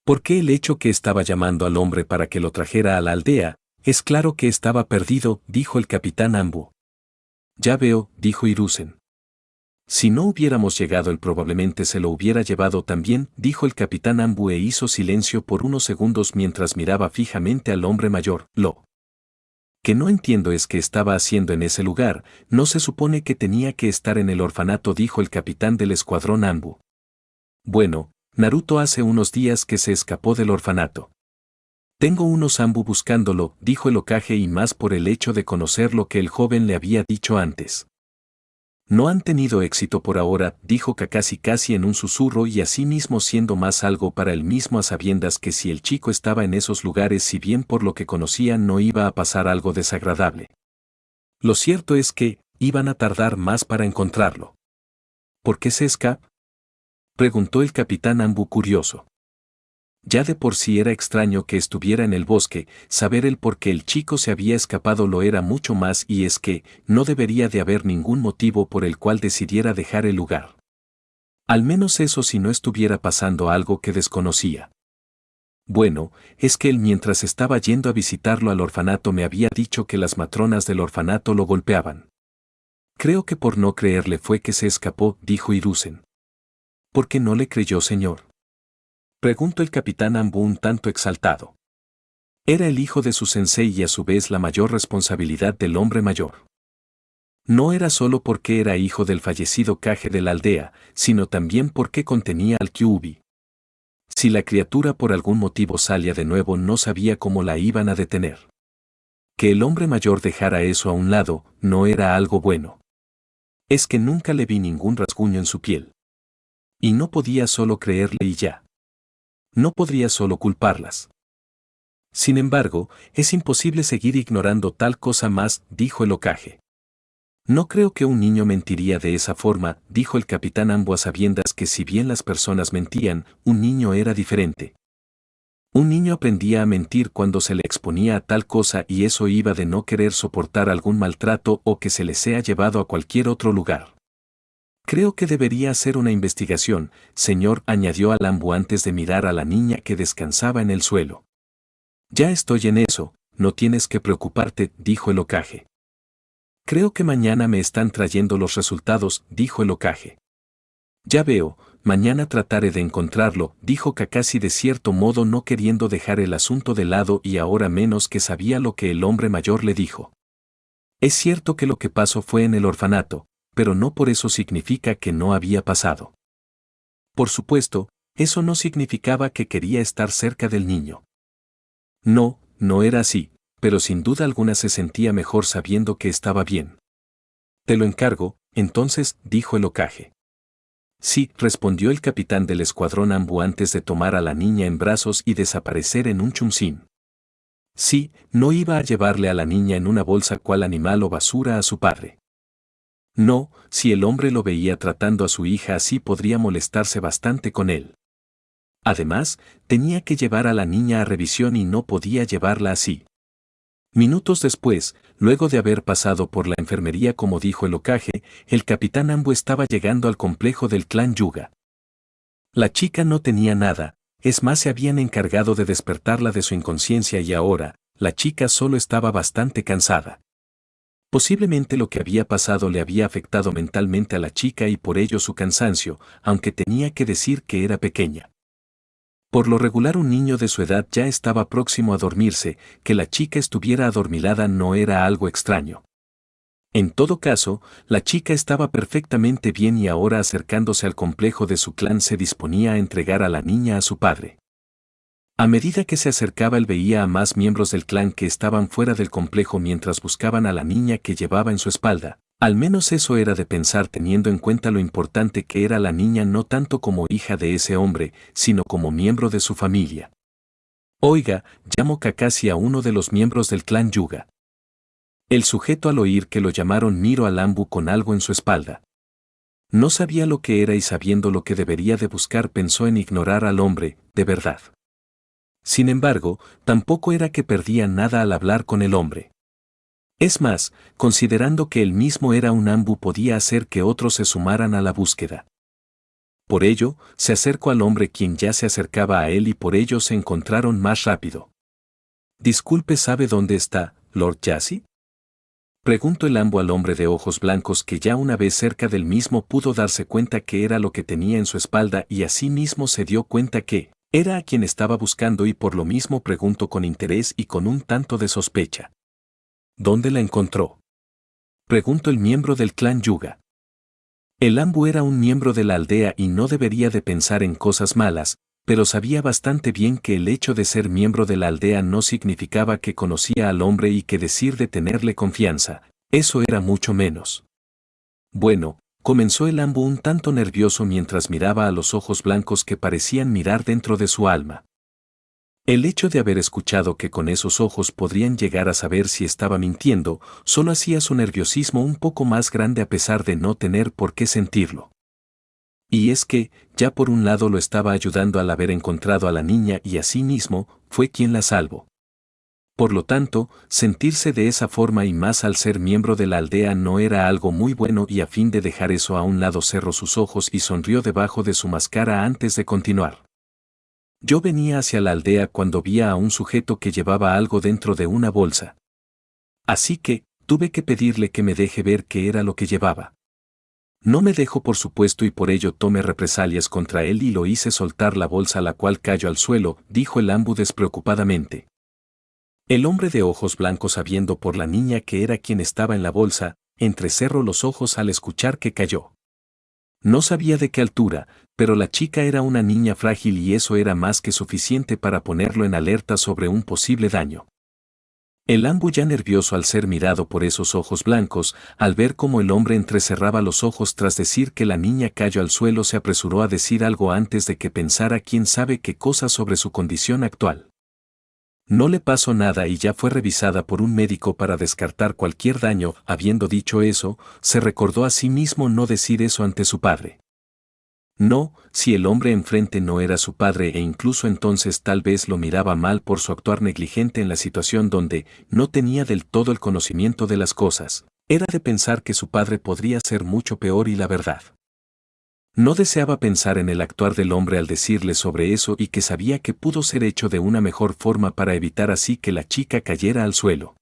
¿Por qué el hecho que estaba llamando al hombre para que lo trajera a la aldea? Es claro que estaba perdido, dijo el capitán Anbu. Ya veo, dijo Hiruzen. Si no hubiéramos llegado él probablemente se lo hubiera llevado también, dijo el capitán Anbu e hizo silencio por unos segundos mientras miraba fijamente al hombre mayor. Lo que no entiendo es qué estaba haciendo en ese lugar, no se supone que tenía que estar en el orfanato, dijo el capitán del escuadrón Anbu. Bueno, Naruto hace unos días que se escapó del orfanato. Tengo unos Anbu buscándolo, dijo el Hokage, y más por el hecho de conocer lo que el joven le había dicho antes. No han tenido éxito por ahora, dijo Kakashi casi en un susurro y asimismo siendo más algo para él mismo a sabiendas que si el chico estaba en esos lugares, si bien por lo que conocían no iba a pasar algo desagradable. Lo cierto es que, iban a tardar más para encontrarlo. ¿Por qué se escapa?, preguntó el capitán Anbu curioso. Ya de por sí era extraño que estuviera en el bosque, saber el por qué el chico se había escapado lo era mucho más, y es que, no debería de haber ningún motivo por el cual decidiera dejar el lugar. Al menos eso si no estuviera pasando algo que desconocía. Bueno, es que él mientras estaba yendo a visitarlo al orfanato me había dicho que las matronas del orfanato lo golpeaban. Creo que por no creerle fue que se escapó, dijo Hiruzen. ¿Por qué no le creyó, señor?, preguntó el capitán Anbu un tanto exaltado. Era el hijo de su sensei y a su vez la mayor responsabilidad del hombre mayor. No era solo porque era hijo del fallecido Kage de la aldea, sino también porque contenía al Kyuubi. Si la criatura por algún motivo salía de nuevo no sabía cómo la iban a detener. Que el hombre mayor dejara eso a un lado, no era algo bueno. Es que nunca le vi ningún rasguño en su piel. Y no podía solo creerle y ya. No podría solo culparlas. Sin embargo, es imposible seguir ignorando tal cosa más, dijo el Hokage. No creo que un niño mentiría de esa forma, dijo el capitán Anbu a sabiendas que si bien las personas mentían, un niño era diferente. Un niño aprendía a mentir cuando se le exponía a tal cosa y eso iba de no querer soportar algún maltrato o que se le sea llevado a cualquier otro lugar. Creo que debería hacer una investigación, señor, añadió al Anbu antes de mirar a la niña que descansaba en el suelo. Ya estoy en eso, no tienes que preocuparte, dijo el Hokage. Creo que mañana me están trayendo los resultados, dijo el Hokage. Ya veo, mañana trataré de encontrarlo, dijo Kakashi de cierto modo no queriendo dejar el asunto de lado y ahora menos que sabía lo que el hombre mayor le dijo. Es cierto que lo que pasó fue en el orfanato, pero no por eso significa que no había pasado. Por supuesto, eso no significaba que quería estar cerca del niño. No, no era así, pero sin duda alguna se sentía mejor sabiendo que estaba bien. Te lo encargo, entonces, dijo el Hokage. Sí, respondió el capitán del escuadrón Anbu antes de tomar a la niña en brazos y desaparecer en un chumsín. Sí, no iba a llevarle a la niña en una bolsa cual animal o basura a su padre. No, si el hombre lo veía tratando a su hija así podría molestarse bastante con él. Además, tenía que llevar a la niña a revisión y no podía llevarla así. Minutos después, luego de haber pasado por la enfermería como dijo el Hokage, el capitán Anbu estaba llegando al complejo del clan Hyuga. La chica no tenía nada, es más se habían encargado de despertarla de su inconsciencia y ahora, la chica solo estaba bastante cansada. Posiblemente lo que había pasado le había afectado mentalmente a la chica y por ello su cansancio, aunque tenía que decir que era pequeña. Por lo regular un niño de su edad ya estaba próximo a dormirse, que la chica estuviera adormilada no era algo extraño. En todo caso, la chica estaba perfectamente bien y ahora acercándose al complejo de su clan se disponía a entregar a la niña a su padre. A medida que se acercaba él veía a más miembros del clan que estaban fuera del complejo mientras buscaban a la niña que llevaba en su espalda. Al menos eso era de pensar teniendo en cuenta lo importante que era la niña no tanto como hija de ese hombre, sino como miembro de su familia. Oiga, llamó Kakashi a uno de los miembros del clan Hyuga. El sujeto al oír que lo llamaron miró al Anbu con algo en su espalda. No sabía lo que era y sabiendo lo que debería de buscar pensó en ignorar al hombre, de verdad. Sin embargo, tampoco era que perdía nada al hablar con el hombre. Es más, considerando que él mismo era un Anbu podía hacer que otros se sumaran a la búsqueda. Por ello, se acercó al hombre quien ya se acercaba a él y por ello se encontraron más rápido. Disculpe, ¿sabe dónde está, Lord Yashi? Preguntó el Anbu al hombre de ojos blancos que ya una vez cerca del mismo pudo darse cuenta que era lo que tenía en su espalda y así mismo se dio cuenta que era a quien estaba buscando y por lo mismo preguntó con interés y con un tanto de sospecha. ¿Dónde la encontró? Preguntó el miembro del clan Hyuga. El Anbu era un miembro de la aldea y no debería de pensar en cosas malas, pero sabía bastante bien que el hecho de ser miembro de la aldea no significaba que conocía al hombre y que decir de tenerle confianza, eso era mucho menos. Bueno, comenzó el Anbu un tanto nervioso mientras miraba a los ojos blancos que parecían mirar dentro de su alma. El hecho de haber escuchado que con esos ojos podrían llegar a saber si estaba mintiendo, solo hacía su nerviosismo un poco más grande a pesar de no tener por qué sentirlo. Y es que, ya por un lado lo estaba ayudando al haber encontrado a la niña y así mismo, fue quien la salvó. Por lo tanto, sentirse de esa forma y más al ser miembro de la aldea no era algo muy bueno y a fin de dejar eso a un lado cerró sus ojos y sonrió debajo de su máscara antes de continuar. Yo venía hacia la aldea cuando vi a un sujeto que llevaba algo dentro de una bolsa. Así que, tuve que pedirle que me deje ver qué era lo que llevaba. No me dejó por supuesto y por ello tomé represalias contra él y lo hice soltar la bolsa la cual cayó al suelo, dijo el Anbu despreocupadamente. El hombre de ojos blancos sabiendo por la niña que era quien estaba en la bolsa, entrecerró los ojos al escuchar que cayó. No sabía de qué altura, pero la chica era una niña frágil y eso era más que suficiente para ponerlo en alerta sobre un posible daño. El Anbu ya nervioso al ser mirado por esos ojos blancos, al ver cómo el hombre entrecerraba los ojos tras decir que la niña cayó al suelo se apresuró a decir algo antes de que pensara quién sabe qué cosa sobre su condición actual. No le pasó nada y ya fue revisada por un médico para descartar cualquier daño. Habiendo dicho eso, se recordó a sí mismo no decir eso ante su padre. No, si el hombre enfrente no era su padre e incluso entonces tal vez lo miraba mal por su actuar negligente en la situación donde no tenía del todo el conocimiento de las cosas, era de pensar que su padre podría ser mucho peor y la verdad. No deseaba pensar en el actuar del hombre al decirle sobre eso y que sabía que pudo ser hecho de una mejor forma para evitar así que la chica cayera al suelo.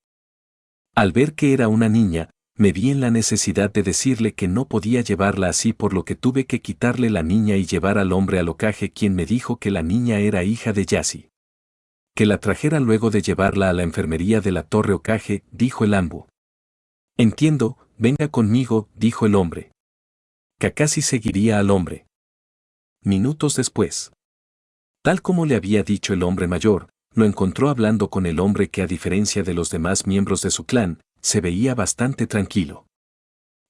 Al ver que era una niña, me vi en la necesidad de decirle que no podía llevarla así, por lo que tuve que quitarle la niña y llevar al hombre al Hokage, quien me dijo que la niña era hija de Yashi. Que la trajera luego de llevarla a la enfermería de la Torre Hokage, dijo el Anbu. Entiendo, venga conmigo, dijo el hombre. Kakashi seguiría al hombre. Minutos después. Tal como le había dicho el hombre mayor, lo encontró hablando con el hombre que, a diferencia de los demás miembros de su clan, se veía bastante tranquilo.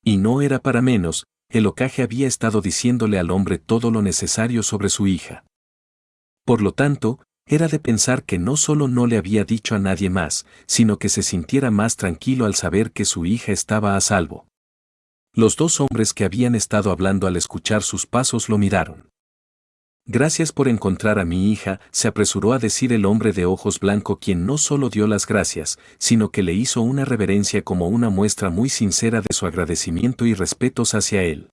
Y no era para menos, el Hokage había estado diciéndole al hombre todo lo necesario sobre su hija. Por lo tanto, era de pensar que no solo no le había dicho a nadie más, sino que se sintiera más tranquilo al saber que su hija estaba a salvo. Los dos hombres que habían estado hablando, al escuchar sus pasos, lo miraron. Gracias por encontrar a mi hija, se apresuró a decir el hombre de ojos blanco, quien no solo dio las gracias, sino que le hizo una reverencia como una muestra muy sincera de su agradecimiento y respetos hacia él.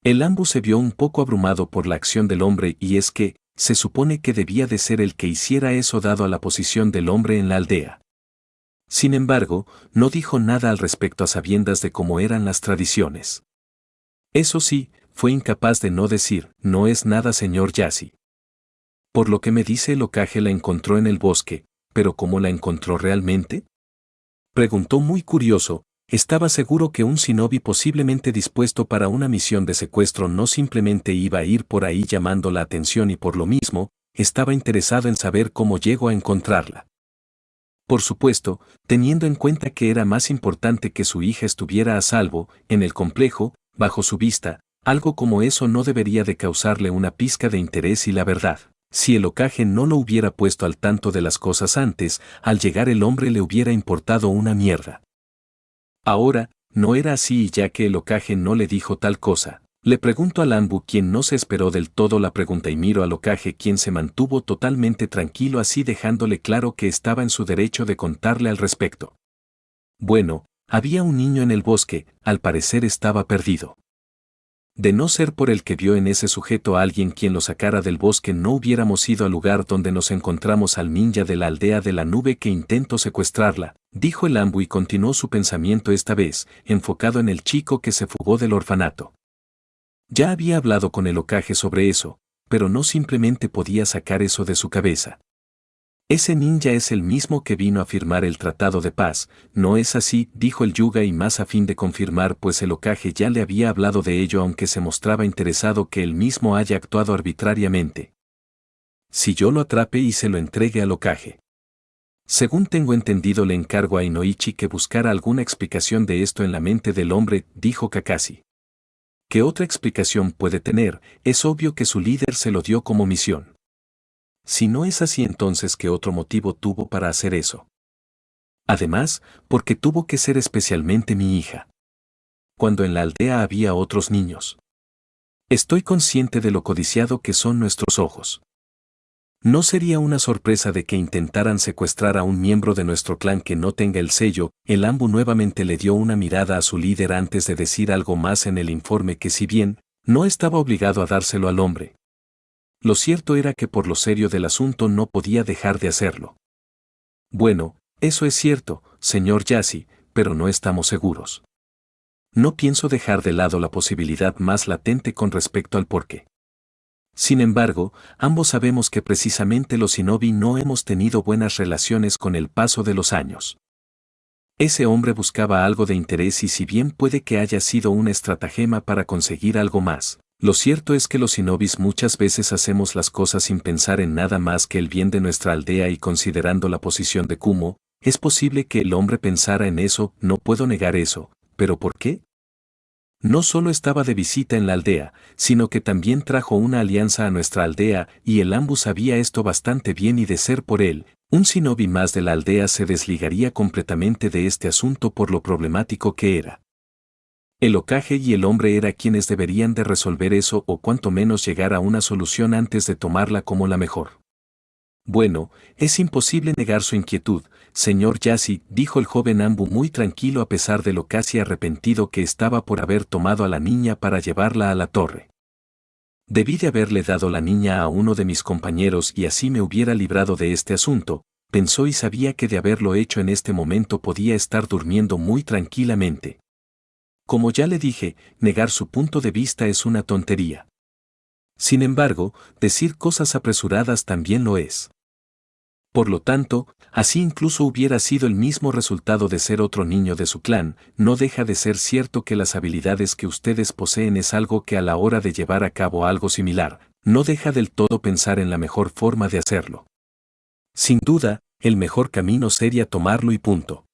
El Anbu se vio un poco abrumado por la acción del hombre, y es que, se supone que debía de ser el que hiciera eso dado a la posición del hombre en la aldea. Sin embargo, no dijo nada al respecto, a sabiendas de cómo eran las tradiciones. Eso sí, fue incapaz de no decir, no es nada, señor Yashi. Por lo que me dice, el Hokage la encontró en el bosque, pero ¿cómo la encontró realmente? Preguntó muy curioso. Estaba seguro que un shinobi posiblemente dispuesto para una misión de secuestro no simplemente iba a ir por ahí llamando la atención, y por lo mismo, estaba interesado en saber cómo llegó a encontrarla. Por supuesto, teniendo en cuenta que era más importante que su hija estuviera a salvo, en el complejo, bajo su vista, algo como eso no debería de causarle una pizca de interés, y la verdad, si el Hokage no lo hubiera puesto al tanto de las cosas antes, al llegar el hombre le hubiera importado una mierda. Ahora, no era así, y ya que el Hokage no le dijo tal cosa, le preguntó al Anbu, quien no se esperó del todo la pregunta, y miró al Hokage, quien se mantuvo totalmente tranquilo, así dejándole claro que estaba en su derecho de contarle al respecto. Bueno, había un niño en el bosque, al parecer estaba perdido. De no ser por el que vio en ese sujeto a alguien quien lo sacara del bosque, no hubiéramos ido al lugar donde nos encontramos al ninja de la aldea de la nube que intentó secuestrarla, dijo el Anbu, y continuó su pensamiento, esta vez enfocado en el chico que se fugó del orfanato. Ya había hablado con el Hokage sobre eso, pero no simplemente podía sacar eso de su cabeza. Ese ninja es el mismo que vino a firmar el tratado de paz, ¿no es así?, dijo el Yuga, y más a fin de confirmar, pues el Hokage ya le había hablado de ello, aunque se mostraba interesado que él mismo haya actuado arbitrariamente. Si yo lo atrape y se lo entregue al Hokage. Según tengo entendido, le encargo a Inoichi que buscara alguna explicación de esto en la mente del hombre, dijo Kakashi. ¿Qué otra explicación puede tener? Es obvio que su líder se lo dio como misión. Si no es así, entonces ¿qué otro motivo tuvo para hacer eso? Además, ¿por qué tuvo que ser especialmente mi hija? Cuando en la aldea había otros niños. Estoy consciente de lo codiciado que son nuestros ojos. No sería una sorpresa de que intentaran secuestrar a un miembro de nuestro clan que no tenga el sello. El Anbu nuevamente le dio una mirada a su líder antes de decir algo más en el informe, que si bien no estaba obligado a dárselo al hombre, lo cierto era que por lo serio del asunto no podía dejar de hacerlo. Bueno, eso es cierto, señor Yashi, pero no estamos seguros. No pienso dejar de lado la posibilidad más latente con respecto al porqué. Sin embargo, ambos sabemos que precisamente los shinobi no hemos tenido buenas relaciones con el paso de los años. Ese hombre buscaba algo de interés, y si bien puede que haya sido una estratagema para conseguir algo más, lo cierto es que los shinobis muchas veces hacemos las cosas sin pensar en nada más que el bien de nuestra aldea, y considerando la posición de Kumo, es posible que el hombre pensara en eso. No puedo negar eso, pero ¿por qué? No solo estaba de visita en la aldea, sino que también trajo una alianza a nuestra aldea, y el Anbu sabía esto bastante bien, y de ser por él, un shinobi más de la aldea se desligaría completamente de este asunto por lo problemático que era. El Hokage y el hombre eran quienes deberían de resolver eso, o cuanto menos llegar a una solución antes de tomarla como la mejor. Bueno, es imposible negar su inquietud, señor Yashi, dijo el joven Anbu muy tranquilo, a pesar de lo casi arrepentido que estaba por haber tomado a la niña para llevarla a la torre. Debí de haberle dado la niña a uno de mis compañeros, y así me hubiera librado de este asunto, pensó y sabía que de haberlo hecho en este momento podía estar durmiendo muy tranquilamente. Como ya le dije, negar su punto de vista es una tontería. Sin embargo, decir cosas apresuradas también lo es. Por lo tanto, así incluso hubiera sido el mismo resultado de ser otro niño de su clan, no deja de ser cierto que las habilidades que ustedes poseen es algo que a la hora de llevar a cabo algo similar, no deja del todo pensar en la mejor forma de hacerlo. Sin duda, el mejor camino sería tomarlo y punto.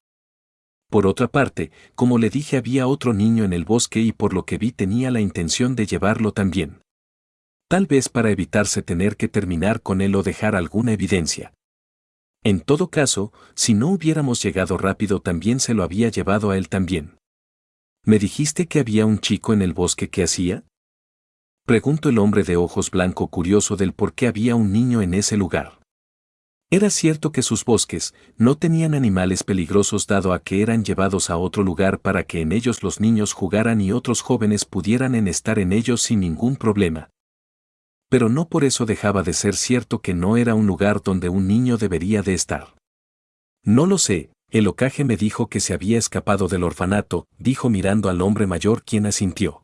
Por otra parte, como le dije, había otro niño en el bosque y por lo que vi tenía la intención de llevarlo también. Tal vez para evitarse tener que terminar con él o dejar alguna evidencia. En todo caso, si no hubiéramos llegado rápido también se lo había llevado a él también. ¿Me dijiste que había un chico en el bosque que hacía? Preguntó el hombre de ojos blanco curioso del por qué había un niño en ese lugar. Era cierto que sus bosques no tenían animales peligrosos dado a que eran llevados a otro lugar para que en ellos los niños jugaran y otros jóvenes pudieran estar en ellos sin ningún problema. Pero no por eso dejaba de ser cierto que no era un lugar donde un niño debería de estar. No lo sé, el ocaje me dijo que se había escapado del orfanato, dijo mirando al hombre mayor quien asintió.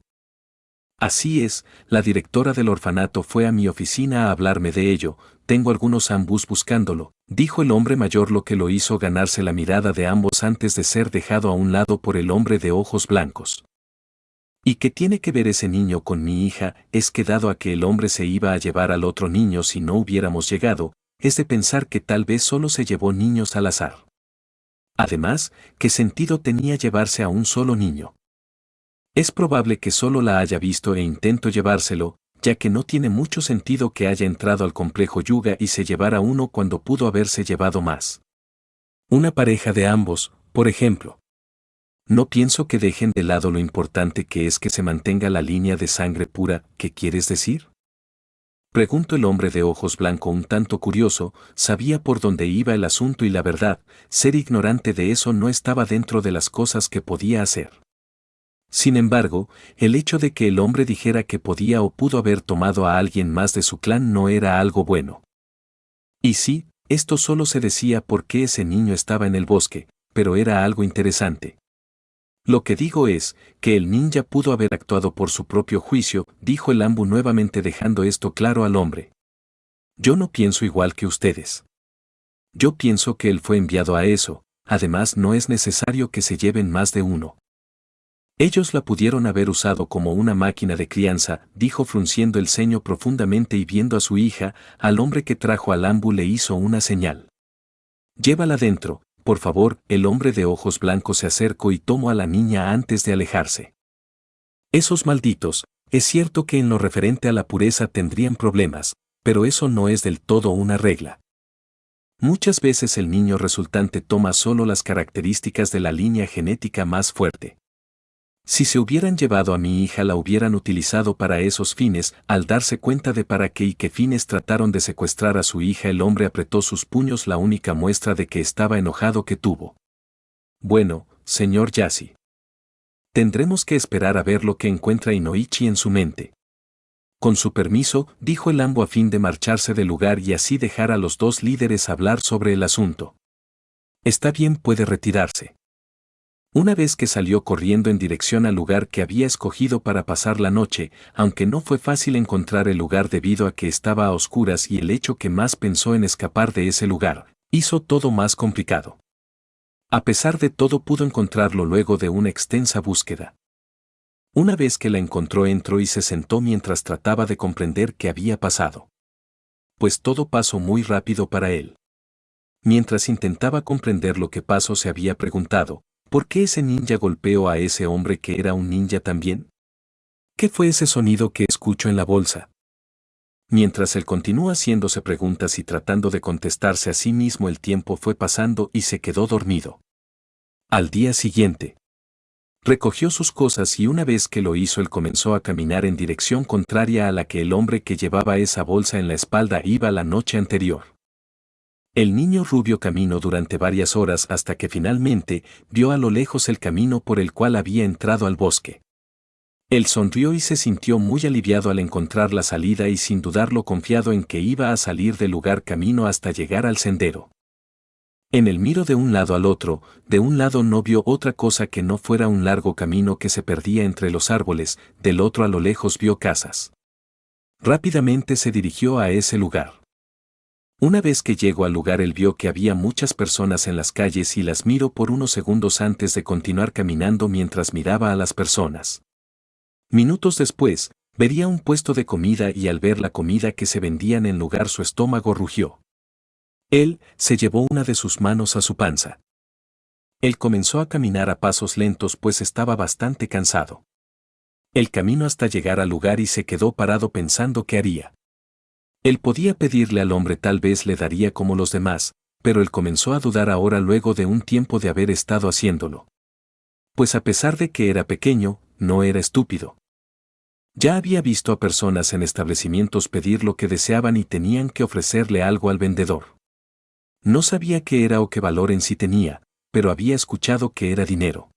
Así es, la directora del orfanato fue a mi oficina a hablarme de ello, tengo algunos ambos buscándolo, dijo el hombre mayor, lo que lo hizo ganarse la mirada de ambos antes de ser dejado a un lado por el hombre de ojos blancos. ¿Y qué tiene que ver ese niño con mi hija? Es que dado a que el hombre se iba a llevar al otro niño si no hubiéramos llegado, es de pensar que tal vez solo se llevó niños al azar. Además, ¿qué sentido tenía llevarse a un solo niño? Es probable que solo la haya visto e intentó llevárselo, ya que no tiene mucho sentido que haya entrado al complejo Yuga y se llevara uno cuando pudo haberse llevado más. Una pareja de ambos, por ejemplo. No pienso que dejen de lado lo importante que es que se mantenga la línea de sangre pura, ¿qué quieres decir? Preguntó el hombre de ojos blanco un tanto curioso, sabía por dónde iba el asunto y la verdad, ser ignorante de eso no estaba dentro de las cosas que podía hacer. Sin embargo, el hecho de que el hombre dijera que podía o pudo haber tomado a alguien más de su clan no era algo bueno. Y sí, esto solo se decía porque ese niño estaba en el bosque, pero era algo interesante. Lo que digo es, que el ninja pudo haber actuado por su propio juicio, dijo el Ambu nuevamente dejando esto claro al hombre. Yo no pienso igual que ustedes. Yo pienso que él fue enviado a eso, además no es necesario que se lleven más de uno. Ellos la pudieron haber usado como una máquina de crianza, dijo frunciendo el ceño profundamente y viendo a su hija, al hombre que trajo al Ambu le hizo una señal. Llévala dentro. Por favor, el hombre de ojos blancos se acercó y tomó a la niña antes de alejarse. Esos malditos, es cierto que en lo referente a la pureza tendrían problemas, pero eso no es del todo una regla. Muchas veces el niño resultante toma solo las características de la línea genética más fuerte. Si se hubieran llevado a mi hija la hubieran utilizado para esos fines, al darse cuenta de para qué y qué fines trataron de secuestrar a su hija el hombre apretó sus puños la única muestra de que estaba enojado que tuvo. Bueno, señor Yasi. Tendremos que esperar a ver lo que encuentra Inoichi en su mente. Con su permiso, dijo el Ambu a fin de marcharse del lugar y así dejar a los dos líderes hablar sobre el asunto. Está bien, puede retirarse. Una vez que salió corriendo en dirección al lugar que había escogido para pasar la noche, aunque no fue fácil encontrar el lugar debido a que estaba a oscuras y el hecho que más pensó en escapar de ese lugar, hizo todo más complicado. A pesar de todo pudo encontrarlo luego de una extensa búsqueda. Una vez que la encontró entró y se sentó mientras trataba de comprender qué había pasado. Pues todo pasó muy rápido para él. Mientras intentaba comprender lo que pasó se había preguntado, ¿por qué ese ninja golpeó a ese hombre que era un ninja también? ¿Qué fue ese sonido que escucho en la bolsa? Mientras él continuó haciéndose preguntas y tratando de contestarse a sí mismo el tiempo fue pasando y se quedó dormido. Al día siguiente, recogió sus cosas y una vez que lo hizo él comenzó a caminar en dirección contraria a la que el hombre que llevaba esa bolsa en la espalda iba la noche anterior. El niño rubio caminó durante varias horas hasta que finalmente vio a lo lejos el camino por el cual había entrado al bosque. Él sonrió y se sintió muy aliviado al encontrar la salida y sin dudarlo confiado en que iba a salir del lugar camino hasta llegar al sendero. En el miro de un lado al otro, de un lado no vio otra cosa que no fuera un largo camino que se perdía entre los árboles, del otro a lo lejos vio casas. Rápidamente se dirigió a ese lugar. Una vez que llegó al lugar él vio que había muchas personas en las calles y las miró por unos segundos antes de continuar caminando mientras miraba a las personas. Minutos después, vería un puesto de comida y al ver la comida que se vendían en lugar su estómago rugió. Él se llevó una de sus manos a su panza. Él comenzó a caminar a pasos lentos pues estaba bastante cansado. El camino hasta llegar al lugar y se quedó parado pensando qué haría. Él podía pedirle al hombre tal vez le daría como los demás, pero él comenzó a dudar ahora luego de un tiempo de haber estado haciéndolo. Pues a pesar de que era pequeño, no era estúpido. Ya había visto a personas en establecimientos pedir lo que deseaban y tenían que ofrecerle algo al vendedor. No sabía qué era o qué valor en sí tenía, pero había escuchado que era dinero.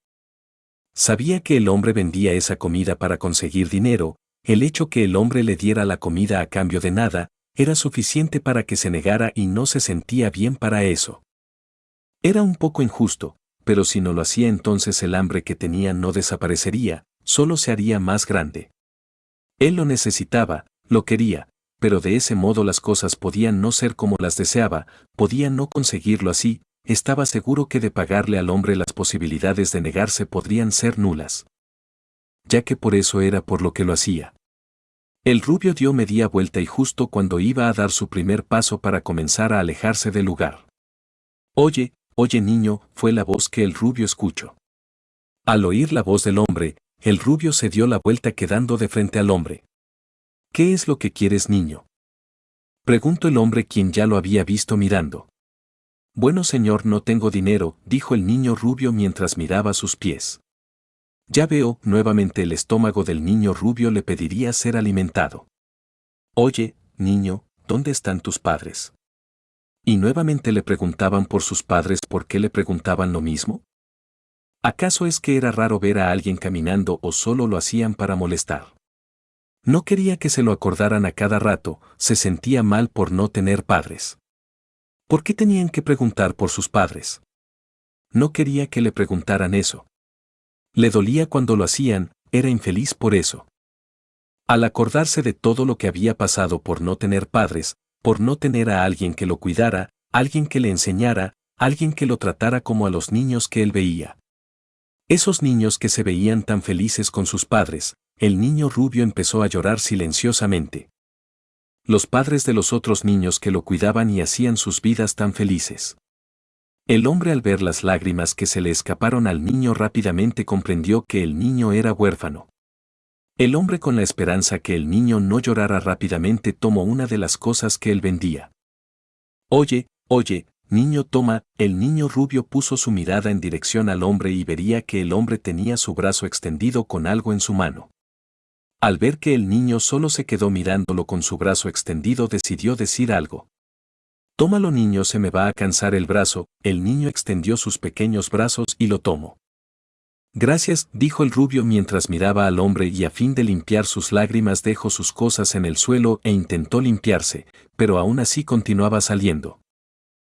Sabía que el hombre vendía esa comida para conseguir dinero, el hecho que el hombre le diera la comida a cambio de nada, era suficiente para que se negara y no se sentía bien para eso. Era un poco injusto, pero si no lo hacía entonces el hambre que tenía no desaparecería, solo se haría más grande. Él lo necesitaba, lo quería, pero de ese modo las cosas podían no ser como las deseaba, podían no conseguirlo así, estaba seguro que de pagarle al hombre las posibilidades de negarse podrían ser nulas. Ya que por eso era por lo que lo hacía. El rubio dio media vuelta y justo cuando iba a dar su primer paso para comenzar a alejarse del lugar. Oye, oye niño, fue la voz que el rubio escuchó. Al oír la voz del hombre, el rubio se dio la vuelta quedando de frente al hombre. ¿Qué es lo que quieres, niño? Preguntó el hombre quien ya lo había visto mirando. Bueno señor, no tengo dinero, dijo el niño rubio mientras miraba sus pies. Ya veo, nuevamente el estómago del niño rubio le pediría ser alimentado. Oye, niño, ¿dónde están tus padres? Y nuevamente le preguntaban por sus padres. ¿Por qué le preguntaban lo mismo? ¿Acaso es que era raro ver a alguien caminando o solo lo hacían para molestar? No quería que se lo acordaran a cada rato, se sentía mal por no tener padres. ¿Por qué tenían que preguntar por sus padres? No quería que le preguntaran eso. Le dolía cuando lo hacían, era infeliz por eso. Al acordarse de todo lo que había pasado por no tener padres, por no tener a alguien que lo cuidara, alguien que le enseñara, alguien que lo tratara como a los niños que él veía. Esos niños que se veían tan felices con sus padres, el niño rubio empezó a llorar silenciosamente. Los padres de los otros niños que lo cuidaban y hacían sus vidas tan felices. El hombre al ver las lágrimas que se le escaparon al niño rápidamente comprendió que el niño era huérfano. El hombre con la esperanza que el niño no llorara rápidamente tomó una de las cosas que él vendía. Oye, oye, niño toma, el niño rubio puso su mirada en dirección al hombre y vería que el hombre tenía su brazo extendido con algo en su mano. Al ver que el niño solo se quedó mirándolo con su brazo extendido decidió decir algo. Tómalo niño, se me va a cansar el brazo. El niño extendió sus pequeños brazos y lo tomó. Gracias, dijo el rubio mientras miraba al hombre y a fin de limpiar sus lágrimas dejó sus cosas en el suelo e intentó limpiarse, pero aún así continuaba saliendo.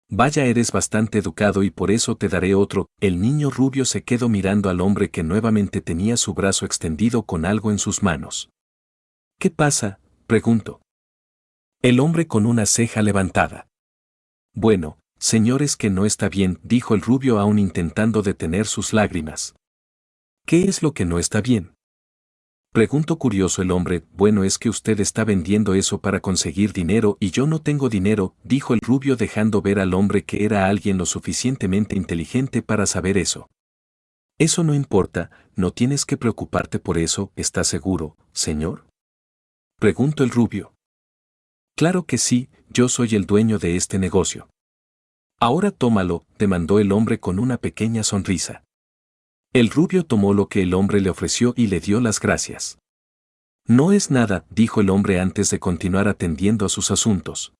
Vaya, eres bastante educado y por eso te daré otro. El niño rubio se quedó mirando al hombre que nuevamente tenía su brazo extendido con algo en sus manos. ¿Qué pasa?, preguntó. El hombre con una ceja levantada. Bueno, señores, que no está bien, dijo el rubio aún intentando detener sus lágrimas. ¿Qué es lo que no está bien?, preguntó curioso el hombre. Bueno, es que usted está vendiendo eso para conseguir dinero y yo no tengo dinero, dijo el rubio dejando ver al hombre que era alguien lo suficientemente inteligente para saber eso. Eso no importa, no tienes que preocuparte por eso, ¿estás seguro, señor?, preguntó el rubio. Claro que sí, yo soy el dueño de este negocio. Ahora tómalo, demandó el hombre con una pequeña sonrisa. El rubio tomó lo que el hombre le ofreció y le dio las gracias. No es nada, dijo el hombre antes de continuar atendiendo a sus asuntos.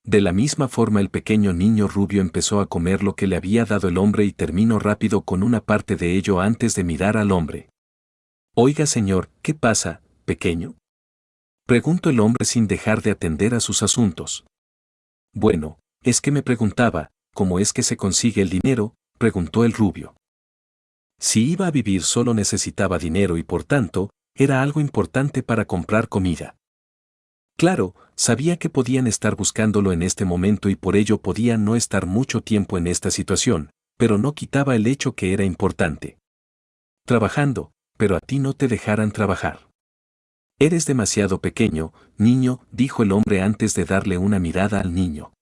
De la misma forma el pequeño niño rubio empezó a comer lo que le había dado el hombre y terminó rápido con una parte de ello antes de mirar al hombre. Oiga señor, ¿qué pasa, pequeño?, preguntó el hombre sin dejar de atender a sus asuntos. Bueno, es que me preguntaba, ¿cómo es que se consigue el dinero?, preguntó el rubio. Si iba a vivir solo necesitaba dinero y por tanto, era algo importante para comprar comida. Claro, sabía que podían estar buscándolo en este momento y por ello podía no estar mucho tiempo en esta situación, pero no quitaba el hecho que era importante. Trabajando, pero a ti no te dejarán trabajar. Eres demasiado pequeño, niño, dijo el hombre antes de darle una mirada al niño.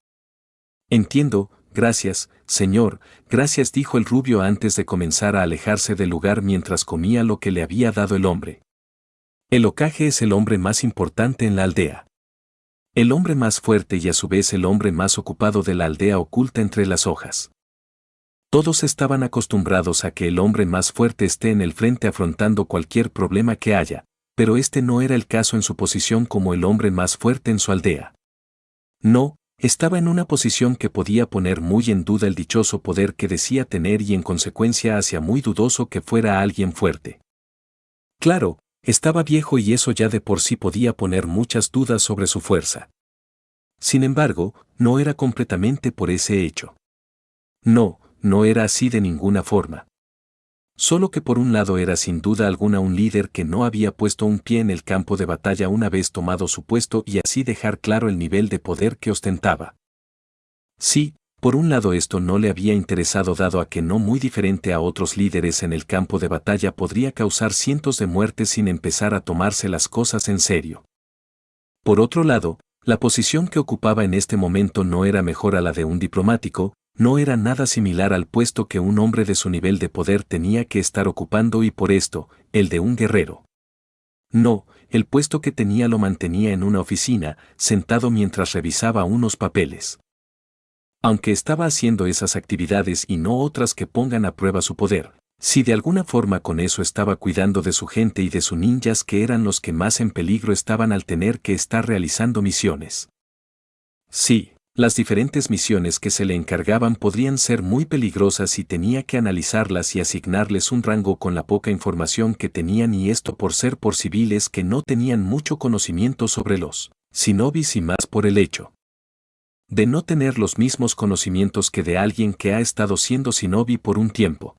Entiendo, gracias, señor, gracias, dijo el rubio antes de comenzar a alejarse del lugar mientras comía lo que le había dado el hombre. El ocaje es el hombre más importante en la aldea. El hombre más fuerte y a su vez el hombre más ocupado de la aldea oculta entre las hojas. Todos estaban acostumbrados a que el hombre más fuerte esté en el frente afrontando cualquier problema que haya, pero este no era el caso en su posición como el hombre más fuerte en su aldea. No, estaba en una posición que podía poner muy en duda el dichoso poder que decía tener y en consecuencia hacía muy dudoso que fuera alguien fuerte. Claro, estaba viejo y eso ya de por sí podía poner muchas dudas sobre su fuerza. Sin embargo, no era completamente por ese hecho. No, no era así de ninguna forma. Solo que por un lado era sin duda alguna un líder que no había puesto un pie en el campo de batalla una vez tomado su puesto y así dejar claro el nivel de poder que ostentaba. Sí, por un lado esto no le había interesado dado a que no muy diferente a otros líderes en el campo de batalla podría causar cientos de muertes sin empezar a tomarse las cosas en serio. Por otro lado, la posición que ocupaba en este momento no era mejor a la de un diplomático, no era nada similar al puesto que un hombre de su nivel de poder tenía que estar ocupando y por esto, el de un guerrero. No, el puesto que tenía lo mantenía en una oficina, sentado mientras revisaba unos papeles. Aunque estaba haciendo esas actividades y no otras que pongan a prueba su poder, si de alguna forma con eso estaba cuidando de su gente y de sus ninjas que eran los que más en peligro estaban al tener que estar realizando misiones. Sí. Las diferentes misiones que se le encargaban podrían ser muy peligrosas y tenía que analizarlas y asignarles un rango con la poca información que tenían y esto por ser por civiles que no tenían mucho conocimiento sobre los shinobis y más por el hecho de no tener los mismos conocimientos que de alguien que ha estado siendo shinobi por un tiempo.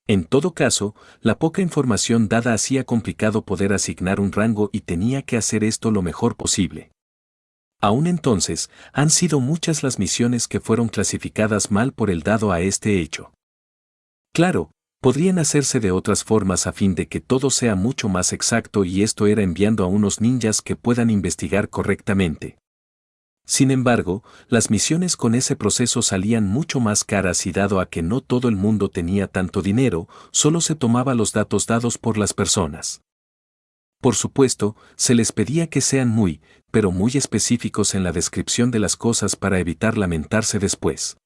En todo caso, la poca información dada hacía complicado poder asignar un rango y tenía que hacer esto lo mejor posible. Aún entonces, han sido muchas las misiones que fueron clasificadas mal por el dado a este hecho. Claro, podrían hacerse de otras formas a fin de que todo sea mucho más exacto y esto era enviando a unos ninjas que puedan investigar correctamente. Sin embargo, las misiones con ese proceso salían mucho más caras y dado a que no todo el mundo tenía tanto dinero, solo se tomaba los datos dados por las personas. Por supuesto, se les pedía que sean pero muy específicos en la descripción de las cosas para evitar lamentarse después.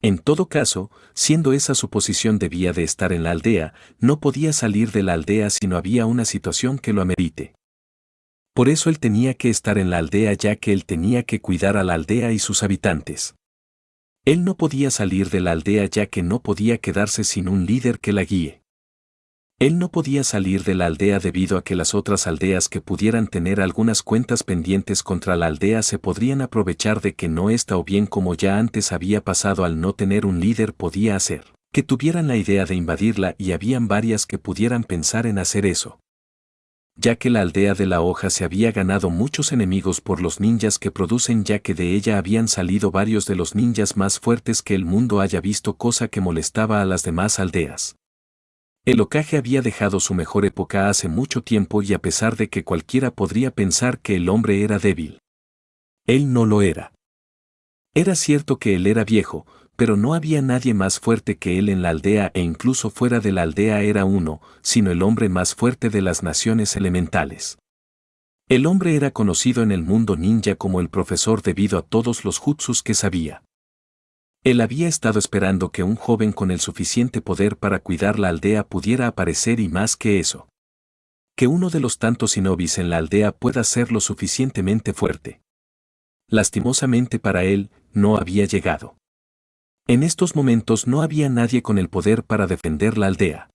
En todo caso, siendo esa su posición debía de estar en la aldea, no podía salir de la aldea si no había una situación que lo amerite. Por eso él tenía que estar en la aldea ya que él tenía que cuidar a la aldea y sus habitantes. Él no podía salir de la aldea ya que no podía quedarse sin un líder que la guíe. Él no podía salir de la aldea debido a que las otras aldeas que pudieran tener algunas cuentas pendientes contra la aldea se podrían aprovechar de que no está o bien como ya antes había pasado al no tener un líder podía hacer, que tuvieran la idea de invadirla y habían varias que pudieran pensar en hacer eso. Ya que la aldea de la hoja se había ganado muchos enemigos por los ninjas que producen ya que de ella habían salido varios de los ninjas más fuertes que el mundo haya visto cosa que molestaba a las demás aldeas. El ocaje había dejado su mejor época hace mucho tiempo y a pesar de que cualquiera podría pensar que el hombre era débil. Él no lo era. Era cierto que él era viejo, pero no había nadie más fuerte que él en la aldea e incluso fuera de la aldea era uno, sino el hombre más fuerte de las naciones elementales. El hombre era conocido en el mundo ninja como el profesor debido a todos los jutsus que sabía. Él había estado esperando que un joven con el suficiente poder para cuidar la aldea pudiera aparecer y más que eso. Que uno de los tantos shinobis en la aldea pueda ser lo suficientemente fuerte. Lastimosamente para él, no había llegado. En estos momentos no había nadie con el poder para defender la aldea.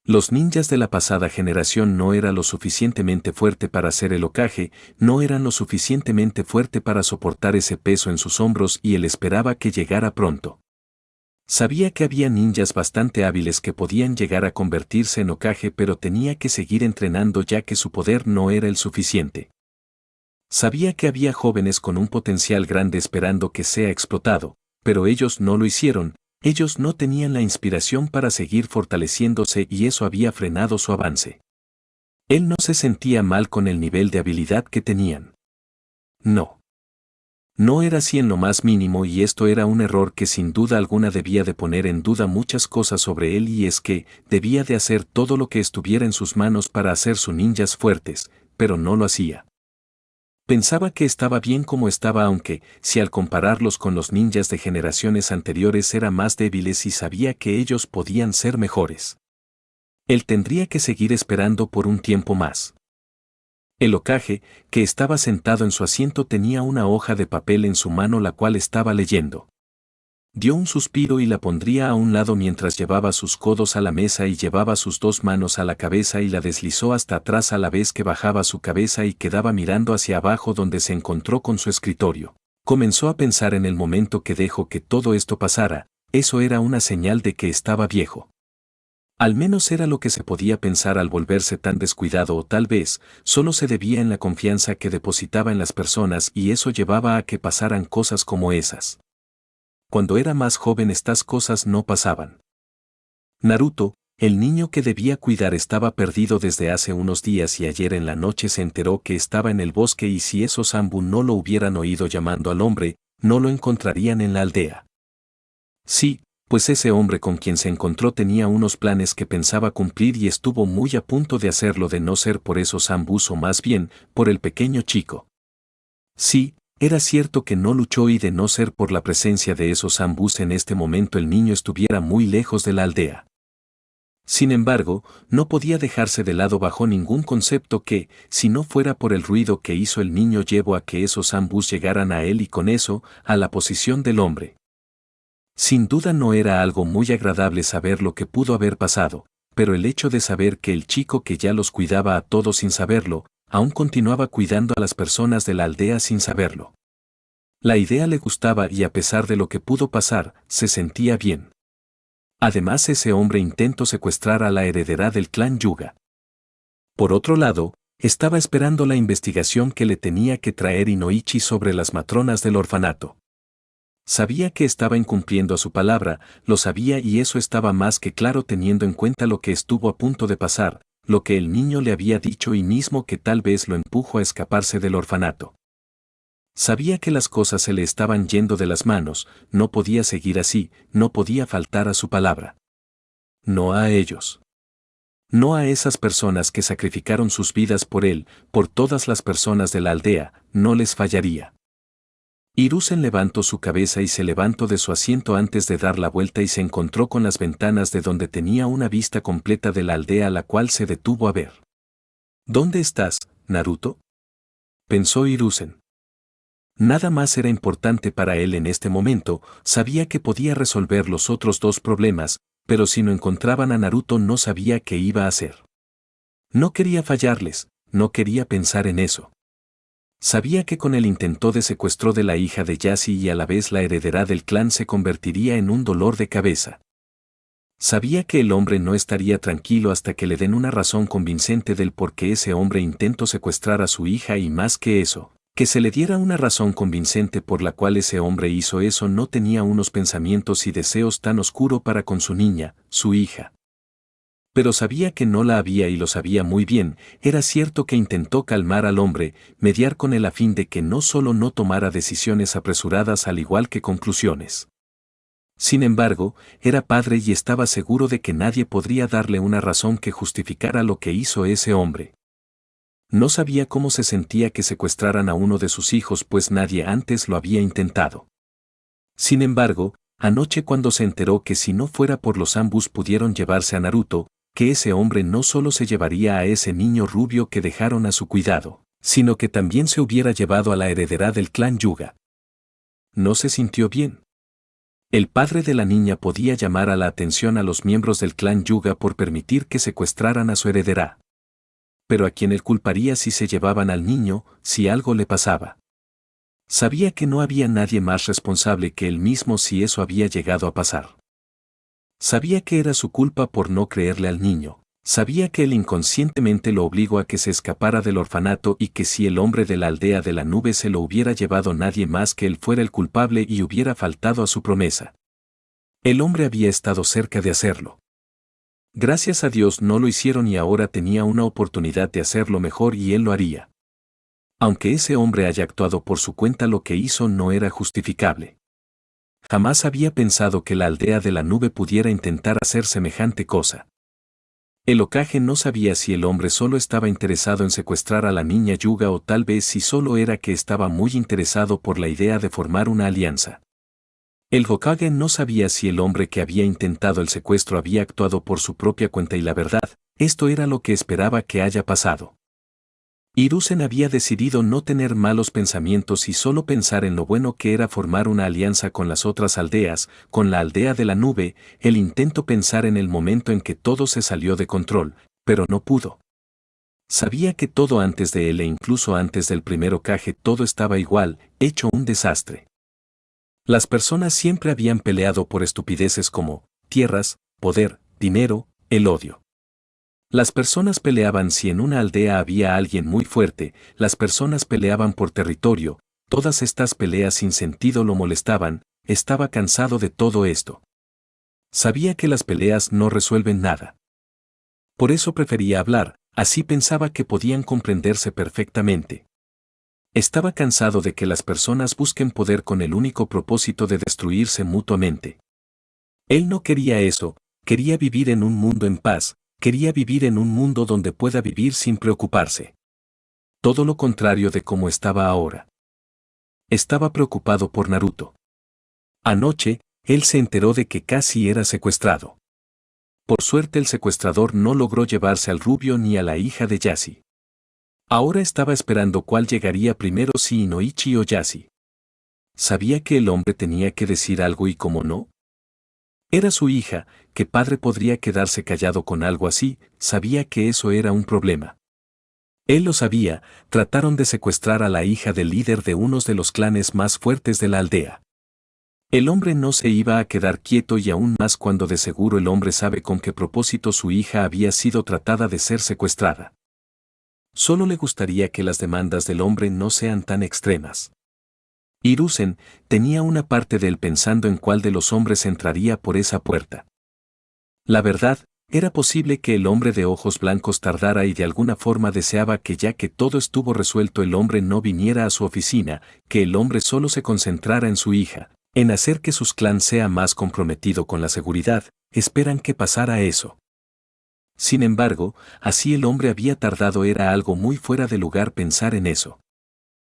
Los ninjas de la pasada generación no eran lo suficientemente fuerte para hacer el Hokage, no eran lo suficientemente fuerte para soportar ese peso en sus hombros y él esperaba que llegara pronto. Sabía que había ninjas bastante hábiles que podían llegar a convertirse en Hokage, pero tenía que seguir entrenando ya que su poder no era el suficiente. Sabía que había jóvenes con un potencial grande esperando que sea explotado, pero ellos no lo hicieron. Ellos no tenían la inspiración para seguir fortaleciéndose y eso había frenado su avance. Él no se sentía mal con el nivel de habilidad que tenían. No. No era así en lo más mínimo y esto era un error que sin duda alguna debía de poner en duda muchas cosas sobre él y es que debía de hacer todo lo que estuviera en sus manos para hacer sus ninjas fuertes, pero no lo hacía. Pensaba que estaba bien como estaba aunque, si al compararlos con los ninjas de generaciones anteriores eran más débiles y sabía que ellos podían ser mejores. Él tendría que seguir esperando por un tiempo más. El Hokage, que estaba sentado en su asiento tenía una hoja de papel en su mano la cual estaba leyendo. Dio un suspiro y la pondría a un lado mientras llevaba sus codos a la mesa y llevaba sus dos manos a la cabeza y la deslizó hasta atrás a la vez que bajaba su cabeza y quedaba mirando hacia abajo donde se encontró con su escritorio. Comenzó a pensar en el momento que dejó que todo esto pasara, eso era una señal de que estaba viejo. Al menos era lo que se podía pensar al volverse tan descuidado o tal vez, solo se debía en la confianza que depositaba en las personas y eso llevaba a que pasaran cosas como esas. Cuando era más joven estas cosas no pasaban. Naruto, el niño que debía cuidar estaba perdido desde hace unos días y ayer en la noche se enteró que estaba en el bosque y si esos Zanbu no lo hubieran oído llamando al hombre, no lo encontrarían en la aldea. Sí, pues ese hombre con quien se encontró tenía unos planes que pensaba cumplir y estuvo muy a punto de hacerlo de no ser por esos Zanbus o más bien, por el pequeño chico. Sí, era cierto que no luchó y de no ser por la presencia de esos Zanbus en este momento el niño estuviera muy lejos de la aldea. Sin embargo, no podía dejarse de lado bajo ningún concepto que, si no fuera por el ruido que hizo el niño llevó a que esos Zanbus llegaran a él y con eso, a la posición del hombre. Sin duda no era algo muy agradable saber lo que pudo haber pasado, pero el hecho de saber que el chico que ya los cuidaba a todos sin saberlo, aún continuaba cuidando a las personas de la aldea sin saberlo. La idea le gustaba y a pesar de lo que pudo pasar, se sentía bien. Además ese hombre intentó secuestrar a la heredera del clan Yuga. Por otro lado, estaba esperando la investigación que le tenía que traer Inoichi sobre las matronas del orfanato. Sabía que estaba incumpliendo a su palabra, lo sabía y eso estaba más que claro teniendo en cuenta lo que estuvo a punto de pasar, lo que el niño le había dicho y mismo que tal vez lo empujó a escaparse del orfanato. Sabía que las cosas se le estaban yendo de las manos, no podía seguir así, no podía faltar a su palabra. No a ellos. No a esas personas que sacrificaron sus vidas por él, por todas las personas de la aldea, no les fallaría. Hiruzen levantó su cabeza y se levantó de su asiento antes de dar la vuelta y se encontró con las ventanas de donde tenía una vista completa de la aldea a la cual se detuvo a ver. ¿Dónde estás, Naruto?, pensó Hiruzen. Nada más era importante para él en este momento, sabía que podía resolver los otros dos problemas, pero si no encontraban a Naruto no sabía qué iba a hacer. No quería fallarles, no quería pensar en eso. Sabía que con el intento de secuestro de la hija de Yashi y a la vez la heredera del clan se convertiría en un dolor de cabeza. Sabía que el hombre no estaría tranquilo hasta que le den una razón convincente del por qué ese hombre intentó secuestrar a su hija y más que eso, que se le diera una razón convincente por la cual ese hombre hizo eso no tenía unos pensamientos y deseos tan oscuros para con su niña, su hija. Pero sabía que no la había y lo sabía muy bien, era cierto que intentó calmar al hombre, mediar con él a fin de que no solo no tomara decisiones apresuradas al igual que conclusiones. Sin embargo, era padre y estaba seguro de que nadie podría darle una razón que justificara lo que hizo ese hombre. No sabía cómo se sentía que secuestraran a uno de sus hijos pues nadie antes lo había intentado. Sin embargo, anoche cuando se enteró que si no fuera por los Zanbus pudieron llevarse a Naruto, que ese hombre no solo se llevaría a ese niño rubio que dejaron a su cuidado, sino que también se hubiera llevado a la heredera del clan Yuga. No se sintió bien. El padre de la niña podía llamar a la atención a los miembros del clan Yuga por permitir que secuestraran a su heredera. Pero ¿a quién él culparía si se llevaban al niño, si algo le pasaba? Sabía que no había nadie más responsable que él mismo si eso había llegado a pasar. Sabía que era su culpa por no creerle al niño. Sabía que él inconscientemente lo obligó a que se escapara del orfanato y que si el hombre de la aldea de la nube se lo hubiera llevado nadie más que él fuera el culpable y hubiera faltado a su promesa. El hombre había estado cerca de hacerlo. Gracias a Dios no lo hicieron y ahora tenía una oportunidad de hacerlo mejor y él lo haría. Aunque ese hombre haya actuado por su cuenta, lo que hizo no era justificable. Jamás había pensado que la aldea de la nube pudiera intentar hacer semejante cosa. El Hokage no sabía si el hombre solo estaba interesado en secuestrar a la niña Yuga o tal vez si solo era que estaba muy interesado por la idea de formar una alianza. El Hokage no sabía si el hombre que había intentado el secuestro había actuado por su propia cuenta y la verdad, esto era lo que esperaba que haya pasado. Hiruzen había decidido no tener malos pensamientos y solo pensar en lo bueno que era formar una alianza con las otras aldeas, con la aldea de la nube. Él intentó pensar en el momento en que todo se salió de control, pero no pudo. Sabía que todo antes de él e incluso antes del primer Hokage todo estaba igual, hecho un desastre. Las personas siempre habían peleado por estupideces como tierras, poder, dinero, el odio. Las personas peleaban si en una aldea había alguien muy fuerte, las personas peleaban por territorio, todas estas peleas sin sentido lo molestaban, estaba cansado de todo esto. Sabía que las peleas no resuelven nada. Por eso prefería hablar, así pensaba que podían comprenderse perfectamente. Estaba cansado de que las personas busquen poder con el único propósito de destruirse mutuamente. Él no quería eso, quería vivir en un mundo en paz. Quería vivir en un mundo donde pueda vivir sin preocuparse. Todo lo contrario de cómo estaba ahora. Estaba preocupado por Naruto. Anoche, él se enteró de que casi era secuestrado. Por suerte el secuestrador no logró llevarse al rubio ni a la hija de Yashi. Ahora estaba esperando cuál llegaría primero, si Inoichi o Yashi. Sabía que el hombre tenía que decir algo y cómo no. Era su hija, ¿qué padre podría quedarse callado con algo así? Sabía que eso era un problema. Él lo sabía, trataron de secuestrar a la hija del líder de uno de los clanes más fuertes de la aldea. El hombre no se iba a quedar quieto y aún más cuando de seguro el hombre sabe con qué propósito su hija había sido tratada de ser secuestrada. Solo le gustaría que las demandas del hombre no sean tan extremas. Hiruzen tenía una parte de él pensando en cuál de los hombres entraría por esa puerta. La verdad, era posible que el hombre de ojos blancos tardara y de alguna forma deseaba que ya que todo estuvo resuelto el hombre no viniera a su oficina, que el hombre solo se concentrara en su hija, en hacer que sus clan sea más comprometido con la seguridad, esperan que pasara eso. Sin embargo, así el hombre había tardado, era algo muy fuera de lugar pensar en eso.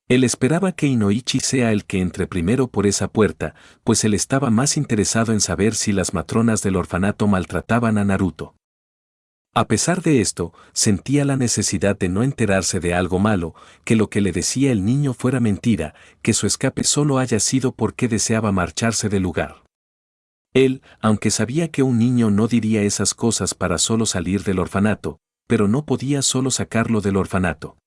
Él esperaba que Inoichi sea el que entre primero por esa puerta, pues él estaba más interesado en saber si las matronas del orfanato maltrataban a Naruto. A pesar de esto, sentía la necesidad de no enterarse de algo malo, que lo que le decía el niño fuera mentira, que su escape solo haya sido porque deseaba marcharse del lugar. Él, aunque sabía que un niño no diría esas cosas para solo salir del orfanato, pero no podía solo sacarlo del orfanato.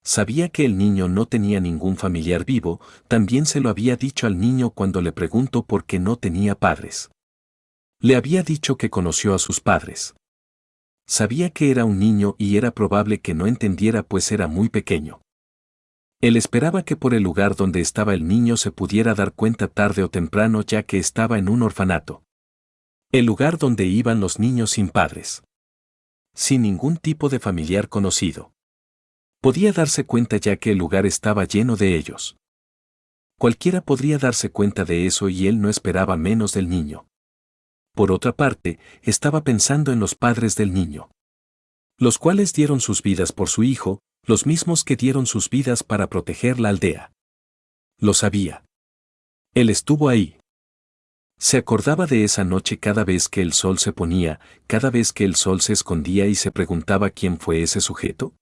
Sabía que el niño no tenía ningún familiar vivo, también se lo había dicho al niño cuando le preguntó por qué no tenía padres. Le había dicho que conoció a sus padres. Sabía que era un niño y era probable que no entendiera pues era muy pequeño. Él esperaba que por el lugar donde estaba el niño se pudiera dar cuenta tarde o temprano ya que estaba en un orfanato. El lugar donde iban los niños sin padres. Sin ningún tipo de familiar conocido. Podía darse cuenta ya que el lugar estaba lleno de ellos. Cualquiera podría darse cuenta de eso y él no esperaba menos del niño. Por otra parte, estaba pensando en los padres del niño. Los cuales dieron sus vidas por su hijo, los mismos que dieron sus vidas para proteger la aldea. Lo sabía. Él estuvo ahí. Se acordaba de esa noche cada vez que el sol se ponía, cada vez que el sol se escondía y se preguntaba quién fue ese sujeto.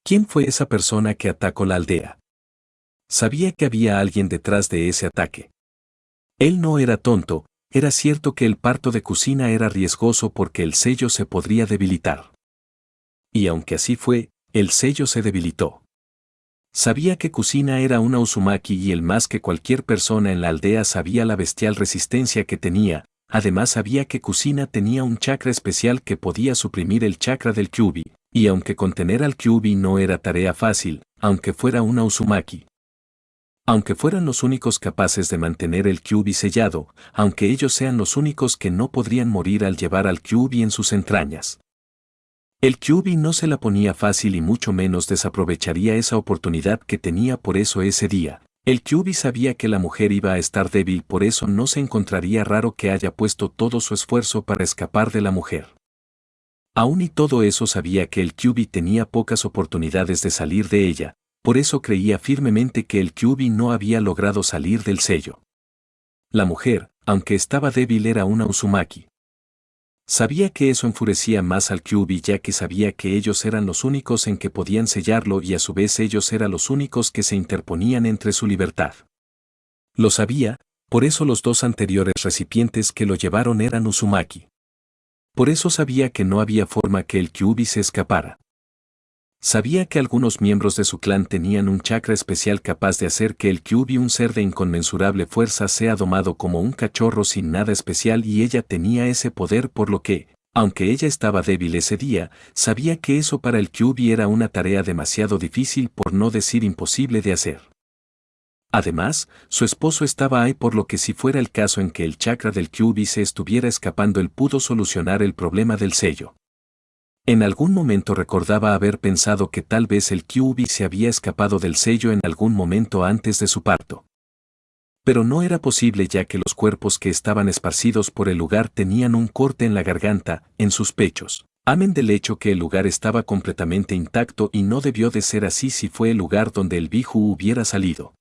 ¿Quién fue esa persona que atacó la aldea? Sabía que había alguien detrás de ese ataque. Él no era tonto, era cierto que el parto de Kusina era riesgoso porque el sello se podría debilitar. Y aunque así fue, el sello se debilitó. Sabía que Kusina era una Uzumaki y él más que cualquier persona en la aldea sabía la bestial resistencia que tenía, además sabía que Kusina tenía un chakra especial que podía suprimir el chakra del Kyuubi, y aunque contener al Kyuubi no era tarea fácil, aunque fuera una Uzumaki. Aunque fueran los únicos capaces de mantener el Kyuubi sellado, aunque ellos sean los únicos que no podrían morir al llevar al Kyuubi en sus entrañas. El Kyuubi no se la ponía fácil y mucho menos desaprovecharía esa oportunidad que tenía. Por eso ese día, el Kyuubi sabía que la mujer iba a estar débil, por eso no se encontraría raro que haya puesto todo su esfuerzo para escapar de la mujer. Aún y todo eso sabía que el Kyuubi tenía pocas oportunidades de salir de ella, por eso creía firmemente que el Kyuubi no había logrado salir del sello. La mujer, aunque estaba débil, era una Uzumaki. Sabía que eso enfurecía más al Kyuubi, ya que sabía que ellos eran los únicos en que podían sellarlo y a su vez ellos eran los únicos que se interponían entre su libertad. Lo sabía, por eso los dos anteriores recipientes que lo llevaron eran Uzumaki. Por eso sabía que no había forma que el Kyuubi se escapara. Sabía que algunos miembros de su clan tenían un chakra especial capaz de hacer que el Kyuubi, un ser de inconmensurable fuerza, sea domado como un cachorro sin nada especial, y ella tenía ese poder, por lo que, aunque ella estaba débil ese día, sabía que eso para el Kyuubi era una tarea demasiado difícil, por no decir imposible de hacer. Además, su esposo estaba ahí, por lo que si fuera el caso en que el chakra del Kyuubi se estuviera escapando, él pudo solucionar el problema del sello. En algún momento recordaba haber pensado que tal vez el Kyuubi se había escapado del sello en algún momento antes de su parto. Pero no era posible, ya que los cuerpos que estaban esparcidos por el lugar tenían un corte en la garganta, en sus pechos. Amén del hecho que el lugar estaba completamente intacto, y no debió de ser así si fue el lugar donde el Biju hubiera salido.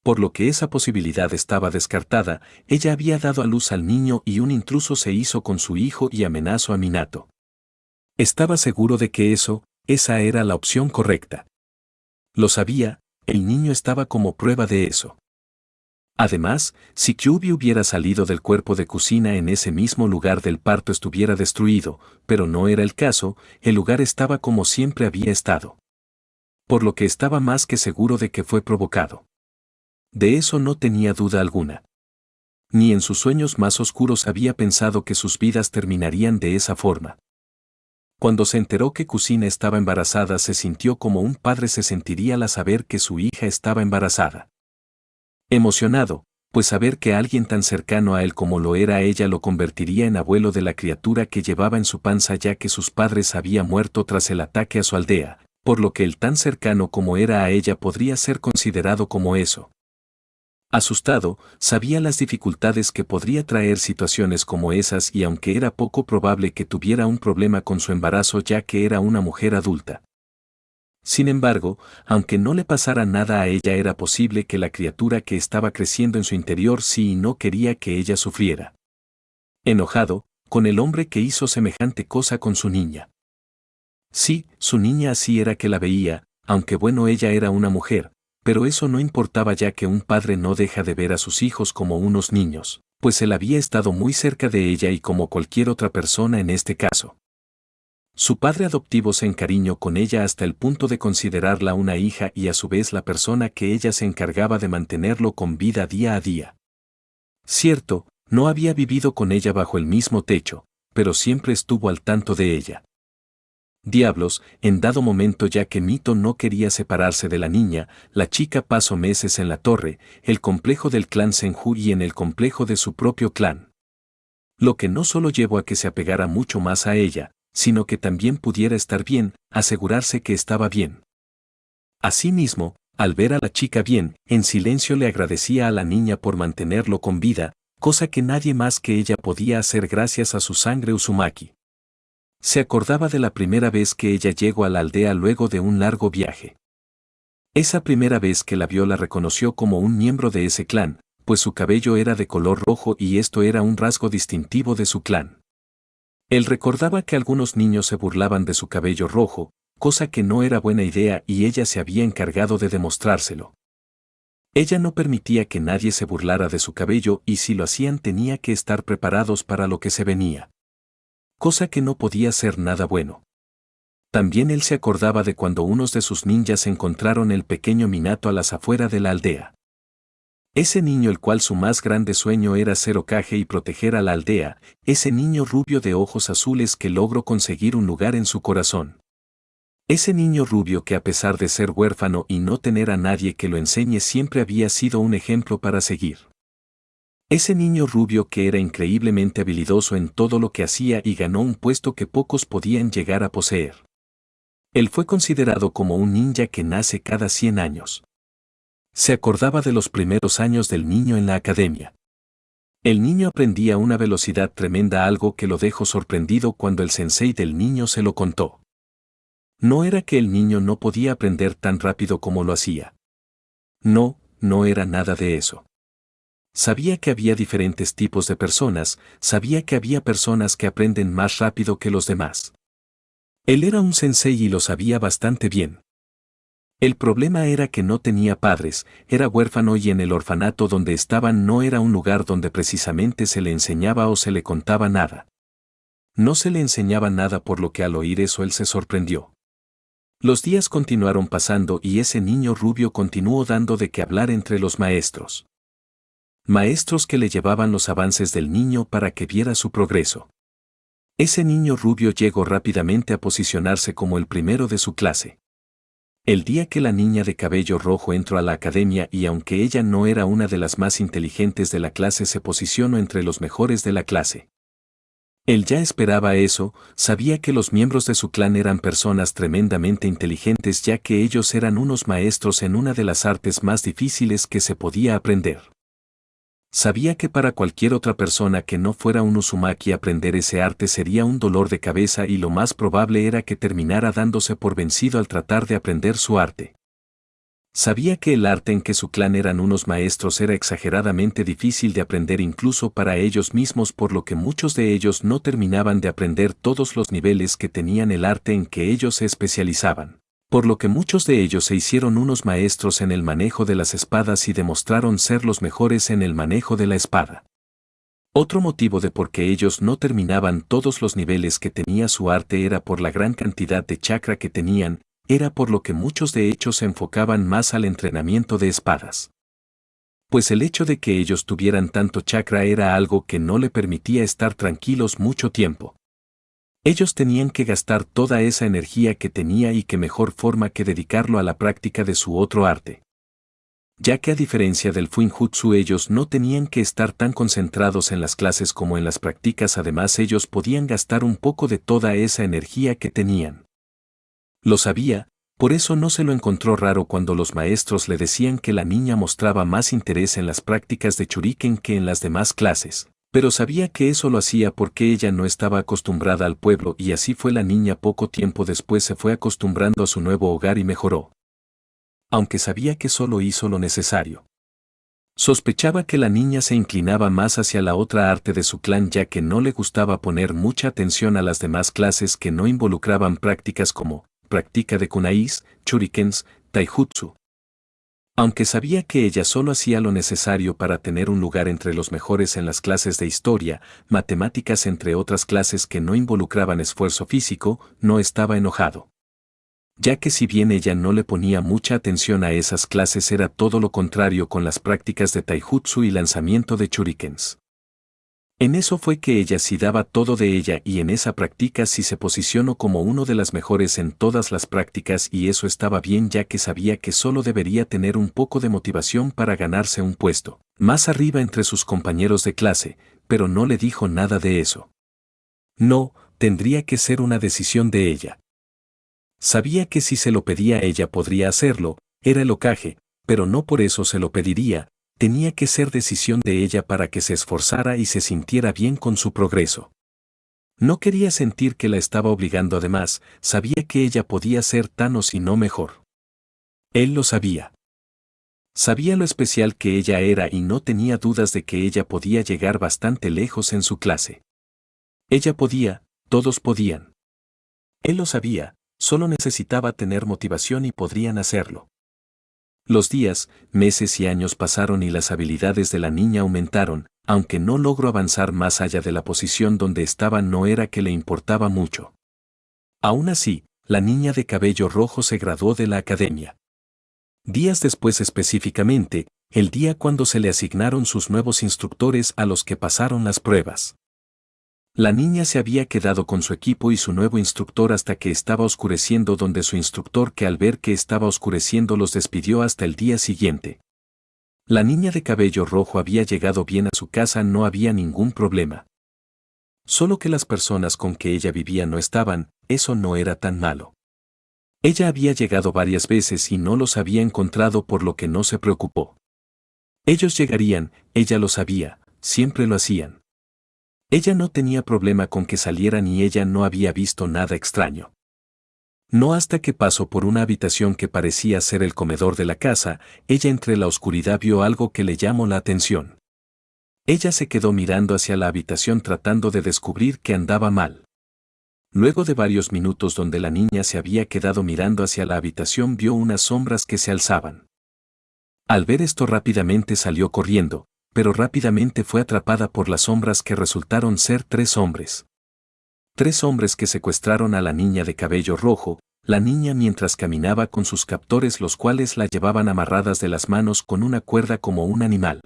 Por lo que esa posibilidad estaba descartada, ella había dado a luz al niño y un intruso se hizo con su hijo y amenazó a Minato. Estaba seguro de que esa era la opción correcta. Lo sabía, el niño estaba como prueba de eso. Además, si Kyuubi hubiera salido del cuerpo de Kusina en ese mismo lugar, del parto estuviera destruido, pero no era el caso, el lugar estaba como siempre había estado. Por lo que estaba más que seguro de que fue provocado. De eso no tenía duda alguna. Ni en sus sueños más oscuros había pensado que sus vidas terminarían de esa forma. Cuando se enteró que Kusina estaba embarazada, se sintió como un padre se sentiría al saber que su hija estaba embarazada. Emocionado, pues saber que alguien tan cercano a él como lo era ella lo convertiría en abuelo de la criatura que llevaba en su panza, ya que sus padres habían muerto tras el ataque a su aldea, por lo que el tan cercano como era a ella podría ser considerado como eso. Asustado, sabía las dificultades que podría traer situaciones como esas, y aunque era poco probable que tuviera un problema con su embarazo, ya que era una mujer adulta. Sin embargo, aunque no le pasara nada a ella, era posible que la criatura que estaba creciendo en su interior sí y no quería que ella sufriera. Enojado, con el hombre que hizo semejante cosa con su niña. Sí, su niña así era que la veía, aunque bueno, ella era una mujer. Pero eso no importaba, ya que un padre no deja de ver a sus hijos como unos niños, pues él había estado muy cerca de ella y como cualquier otra persona en este caso. Su padre adoptivo se encariñó con ella hasta el punto de considerarla una hija y a su vez la persona que ella se encargaba de mantenerlo con vida día a día. Cierto, no había vivido con ella bajo el mismo techo, pero siempre estuvo al tanto de ella. Diablos, en dado momento, ya que Mito no quería separarse de la niña, la chica pasó meses en la torre, el complejo del clan Senju y en el complejo de su propio clan. Lo que no solo llevó a que se apegara mucho más a ella, sino que también pudiera estar bien, asegurarse que estaba bien. Asimismo, al ver a la chica bien, en silencio le agradecía a la niña por mantenerlo con vida, cosa que nadie más que ella podía hacer gracias a su sangre Uzumaki. Se acordaba de la primera vez que ella llegó a la aldea luego de un largo viaje. Esa primera vez que la vio la reconoció como un miembro de ese clan, pues su cabello era de color rojo y esto era un rasgo distintivo de su clan. Él recordaba que algunos niños se burlaban de su cabello rojo, cosa que no era buena idea y ella se había encargado de demostrárselo. Ella no permitía que nadie se burlara de su cabello y si lo hacían tenía que estar preparados para lo que se venía. Cosa que no podía ser nada bueno. También él se acordaba de cuando unos de sus ninjas encontraron el pequeño Minato a las afueras de la aldea. Ese niño el cual su más grande sueño era ser Hokage y proteger a la aldea, ese niño rubio de ojos azules que logró conseguir un lugar en su corazón. Ese niño rubio que a pesar de ser huérfano y no tener a nadie que lo enseñe siempre había sido un ejemplo para seguir. Ese niño rubio que era increíblemente habilidoso en todo lo que hacía y ganó un puesto que pocos podían llegar a poseer. Él fue considerado como un ninja que nace cada 100 años. Se acordaba de los primeros años del niño en la academia. El niño aprendía a una velocidad tremenda, algo que lo dejó sorprendido cuando el sensei del niño se lo contó. No era que el niño no podía aprender tan rápido como lo hacía. No, no era nada de eso. Sabía que había diferentes tipos de personas, sabía que había personas que aprenden más rápido que los demás. Él era un sensei y lo sabía bastante bien. El problema era que no tenía padres, era huérfano y en el orfanato donde estaban no era un lugar donde precisamente se le enseñaba o se le contaba nada. No se le enseñaba nada, por lo que al oír eso él se sorprendió. Los días continuaron pasando y ese niño rubio continuó dando de qué hablar entre los maestros. Maestros que le llevaban los avances del niño para que viera su progreso. Ese niño rubio llegó rápidamente a posicionarse como el primero de su clase. El día que la niña de cabello rojo entró a la academia y aunque ella no era una de las más inteligentes de la clase se posicionó entre los mejores de la clase. Él ya esperaba eso, sabía que los miembros de su clan eran personas tremendamente inteligentes ya que ellos eran unos maestros en una de las artes más difíciles que se podía aprender. Sabía que para cualquier otra persona que no fuera un Uzumaki aprender ese arte sería un dolor de cabeza y lo más probable era que terminara dándose por vencido al tratar de aprender su arte. Sabía que el arte en que su clan eran unos maestros era exageradamente difícil de aprender incluso para ellos mismos, por lo que muchos de ellos no terminaban de aprender todos los niveles que tenían el arte en que ellos se especializaban. Por lo que muchos de ellos se hicieron unos maestros en el manejo de las espadas y demostraron ser los mejores en el manejo de la espada. Otro motivo de por qué ellos no terminaban todos los niveles que tenía su arte era por la gran cantidad de chakra que tenían, era por lo que muchos de ellos se enfocaban más al entrenamiento de espadas. Pues el hecho de que ellos tuvieran tanto chakra era algo que no le permitía estar tranquilos mucho tiempo. Ellos tenían que gastar toda esa energía que tenía y qué mejor forma que dedicarlo a la práctica de su otro arte. Ya que a diferencia del Fuinjutsu ellos no tenían que estar tan concentrados en las clases como en las prácticas, además ellos podían gastar un poco de toda esa energía que tenían. Lo sabía, por eso no se lo encontró raro cuando los maestros le decían que la niña mostraba más interés en las prácticas de Shuriken que en las demás clases. Pero sabía que eso lo hacía porque ella no estaba acostumbrada al pueblo y así fue la niña. Poco tiempo después se fue acostumbrando a su nuevo hogar y mejoró. Aunque sabía que solo hizo lo necesario. Sospechaba que la niña se inclinaba más hacia la otra arte de su clan ya que no le gustaba poner mucha atención a las demás clases que no involucraban prácticas como práctica de kunais, shurikens, taijutsu. Aunque sabía que ella solo hacía lo necesario para tener un lugar entre los mejores en las clases de historia, matemáticas entre otras clases que no involucraban esfuerzo físico, no estaba enojado. Ya que si bien ella no le ponía mucha atención a esas clases era todo lo contrario con las prácticas de taijutsu y lanzamiento de shurikens. En eso fue que ella sí daba todo de ella y en esa práctica sí se posicionó como uno de las mejores en todas las prácticas y eso estaba bien ya que sabía que solo debería tener un poco de motivación para ganarse un puesto más arriba entre sus compañeros de clase, pero no le dijo nada de eso. No, tendría que ser una decisión de ella. Sabía que si se lo pedía ella podría hacerlo, era el Hokage, pero no por eso se lo pediría. Tenía que ser decisión de ella para que se esforzara y se sintiera bien con su progreso. No quería sentir que la estaba obligando, además, sabía que ella podía ser tan o si no mejor. Él lo sabía. Sabía lo especial que ella era y no tenía dudas de que ella podía llegar bastante lejos en su clase. Ella podía, todos podían. Él lo sabía, solo necesitaba tener motivación y podrían hacerlo. Los días, meses y años pasaron y las habilidades de la niña aumentaron, aunque no logró avanzar más allá de la posición donde estaba, no era que le importaba mucho. Aún así, la niña de cabello rojo se graduó de la academia. Días después, específicamente, el día cuando se le asignaron sus nuevos instructores a los que pasaron las pruebas. La niña se había quedado con su equipo y su nuevo instructor hasta que estaba oscureciendo, donde su instructor, que al ver que estaba oscureciendo, los despidió hasta el día siguiente. La niña de cabello rojo había llegado bien a su casa, no había ningún problema. Solo que las personas con que ella vivía no estaban, eso no era tan malo. Ella había llegado varias veces y no los había encontrado, por lo que no se preocupó. Ellos llegarían, ella lo sabía, siempre lo hacían. Ella no tenía problema con que salieran y ella no había visto nada extraño. No hasta que pasó por una habitación que parecía ser el comedor de la casa, ella entre la oscuridad vio algo que le llamó la atención. Ella se quedó mirando hacia la habitación tratando de descubrir qué andaba mal. Luego de varios minutos donde la niña se había quedado mirando hacia la habitación, vio unas sombras que se alzaban. Al ver esto, rápidamente salió corriendo, pero rápidamente fue atrapada por las sombras, que resultaron ser 3 hombres. 3 hombres que secuestraron a la niña de cabello rojo, la niña mientras caminaba con sus captores, los cuales la llevaban amarradas de las manos con una cuerda como un animal.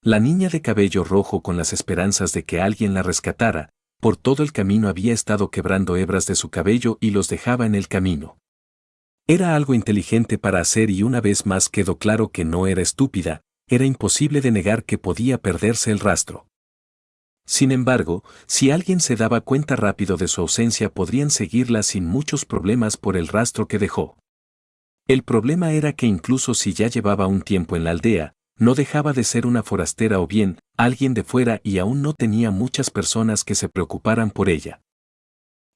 La niña de cabello rojo, con las esperanzas de que alguien la rescatara, por todo el camino había estado quebrando hebras de su cabello y los dejaba en el camino. Era algo inteligente para hacer y una vez más quedó claro que no era estúpida, era imposible de negar que podía perderse el rastro. Sin embargo, si alguien se daba cuenta rápido de su ausencia, podrían seguirla sin muchos problemas por el rastro que dejó. El problema era que incluso si ya llevaba un tiempo en la aldea, no dejaba de ser una forastera o bien alguien de fuera, y aún no tenía muchas personas que se preocuparan por ella.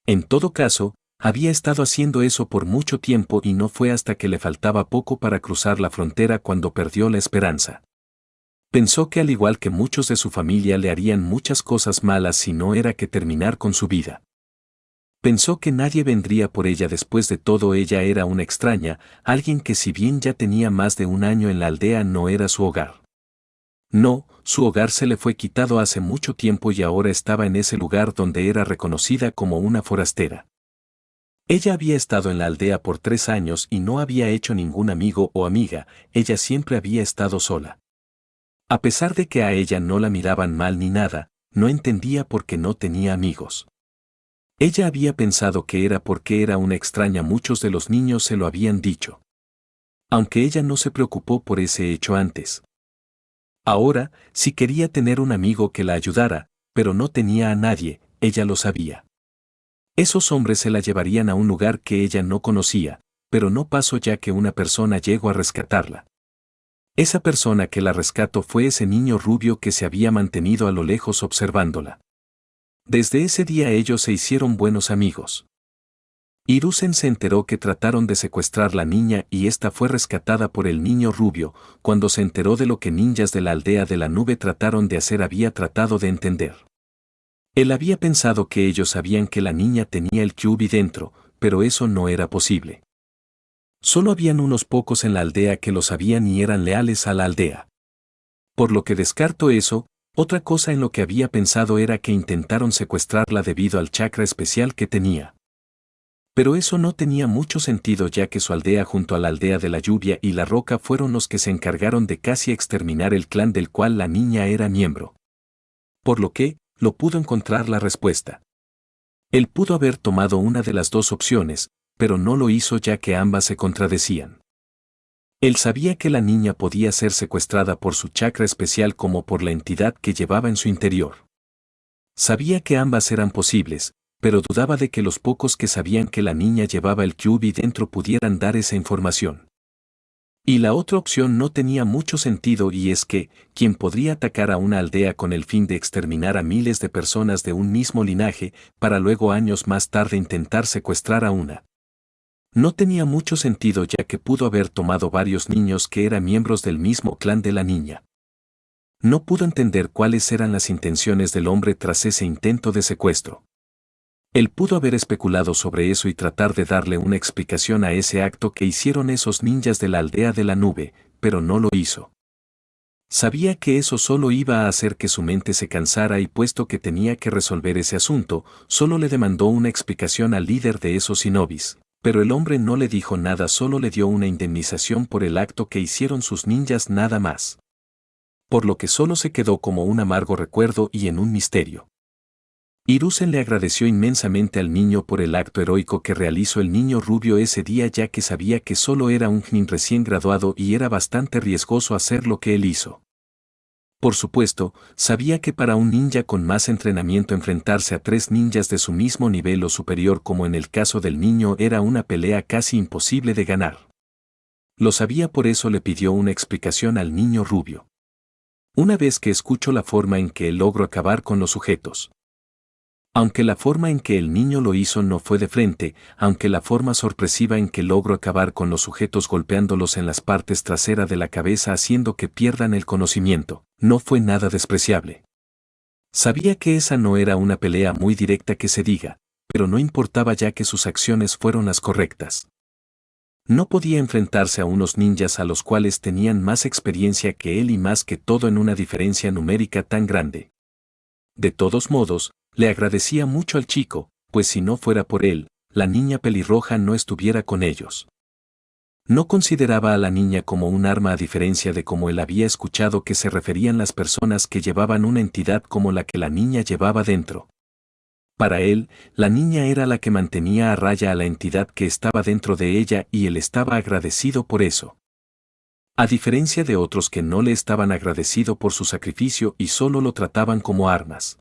En todo caso, había estado haciendo eso por mucho tiempo y no fue hasta que le faltaba poco para cruzar la frontera cuando perdió la esperanza. Pensó que al igual que muchos de su familia le harían muchas cosas malas si no era que terminar con su vida. Pensó que nadie vendría por ella. Después de todo, ella era una extraña, alguien que si bien ya tenía más de un año en la aldea, no era su hogar. No, su hogar se le fue quitado hace mucho tiempo y ahora estaba en ese lugar donde era reconocida como una forastera. Ella había estado en la aldea por 3 años y no había hecho ningún amigo o amiga, ella siempre había estado sola. A pesar de que a ella no la miraban mal ni nada, no entendía por qué no tenía amigos. Ella había pensado que era porque era una extraña, muchos de los niños se lo habían dicho. Aunque ella no se preocupó por ese hecho antes. Ahora, sí quería tener un amigo que la ayudara, pero no tenía a nadie, ella lo sabía. Esos hombres se la llevarían a un lugar que ella no conocía, pero no pasó, ya que una persona llegó a rescatarla. Esa persona que la rescató fue ese niño rubio que se había mantenido a lo lejos observándola. Desde ese día ellos se hicieron buenos amigos. Hiruzen se enteró que trataron de secuestrar la niña y esta fue rescatada por el niño rubio. Cuando se enteró de lo que ninjas de la aldea de la nube trataron de hacer, había tratado de entender. Él había pensado que ellos sabían que la niña tenía el Kyuubi dentro, pero eso no era posible. Solo habían unos pocos en la aldea que lo sabían y eran leales a la aldea. Por lo que descartó eso. Otra cosa en lo que había pensado era que intentaron secuestrarla debido al chakra especial que tenía. Pero eso no tenía mucho sentido, ya que su aldea junto a la aldea de la lluvia y la roca fueron los que se encargaron de casi exterminar el clan del cual la niña era miembro. Por lo que, lo pudo encontrar la respuesta. Él pudo haber tomado una de las dos opciones, pero no lo hizo, ya que ambas se contradecían. Él sabía que la niña podía ser secuestrada por su chakra especial como por la entidad que llevaba en su interior. Sabía que ambas eran posibles, pero dudaba de que los pocos que sabían que la niña llevaba el Kyuubi dentro pudieran dar esa información. Y la otra opción no tenía mucho sentido, y es que, ¿quién podría atacar a una aldea con el fin de exterminar a miles de personas de un mismo linaje, para luego años más tarde intentar secuestrar a una? No tenía mucho sentido, ya que pudo haber tomado varios niños que eran miembros del mismo clan de la niña. No pudo entender cuáles eran las intenciones del hombre tras ese intento de secuestro. Él pudo haber especulado sobre eso y tratar de darle una explicación a ese acto que hicieron esos ninjas de la aldea de la nube, pero no lo hizo. Sabía que eso solo iba a hacer que su mente se cansara y puesto que tenía que resolver ese asunto, solo le demandó una explicación al líder de esos shinobis, pero el hombre no le dijo nada, solo le dio una indemnización por el acto que hicieron sus ninjas nada más. Por lo que solo se quedó como un amargo recuerdo y en un misterio. Hiruzen le agradeció inmensamente al niño por el acto heroico que realizó el niño rubio ese día, ya que sabía que solo era un nin recién graduado y era bastante riesgoso hacer lo que él hizo. Por supuesto, sabía que para un ninja con más entrenamiento enfrentarse a 3 ninjas de su mismo nivel o superior como en el caso del niño era una pelea casi imposible de ganar. Lo sabía, por eso le pidió una explicación al niño rubio. Una vez que escuchó la forma en que él logró acabar con los sujetos. Aunque la forma en que el niño lo hizo no fue de frente, aunque la forma sorpresiva en que logró acabar con los sujetos golpeándolos en las partes traseras de la cabeza haciendo que pierdan el conocimiento, no fue nada despreciable. Sabía que esa no era una pelea muy directa que se diga, pero no importaba ya que sus acciones fueron las correctas. No podía enfrentarse a unos ninjas a los cuales tenían más experiencia que él y más que todo en una diferencia numérica tan grande. De todos modos, le agradecía mucho al chico, pues si no fuera por él, la niña pelirroja no estuviera con ellos. No consideraba a la niña como un arma a diferencia de cómo él había escuchado que se referían las personas que llevaban una entidad como la que la niña llevaba dentro. Para él, la niña era la que mantenía a raya a la entidad que estaba dentro de ella y él estaba agradecido por eso. A diferencia de otros que no le estaban agradecidos por su sacrificio y solo lo trataban como armas.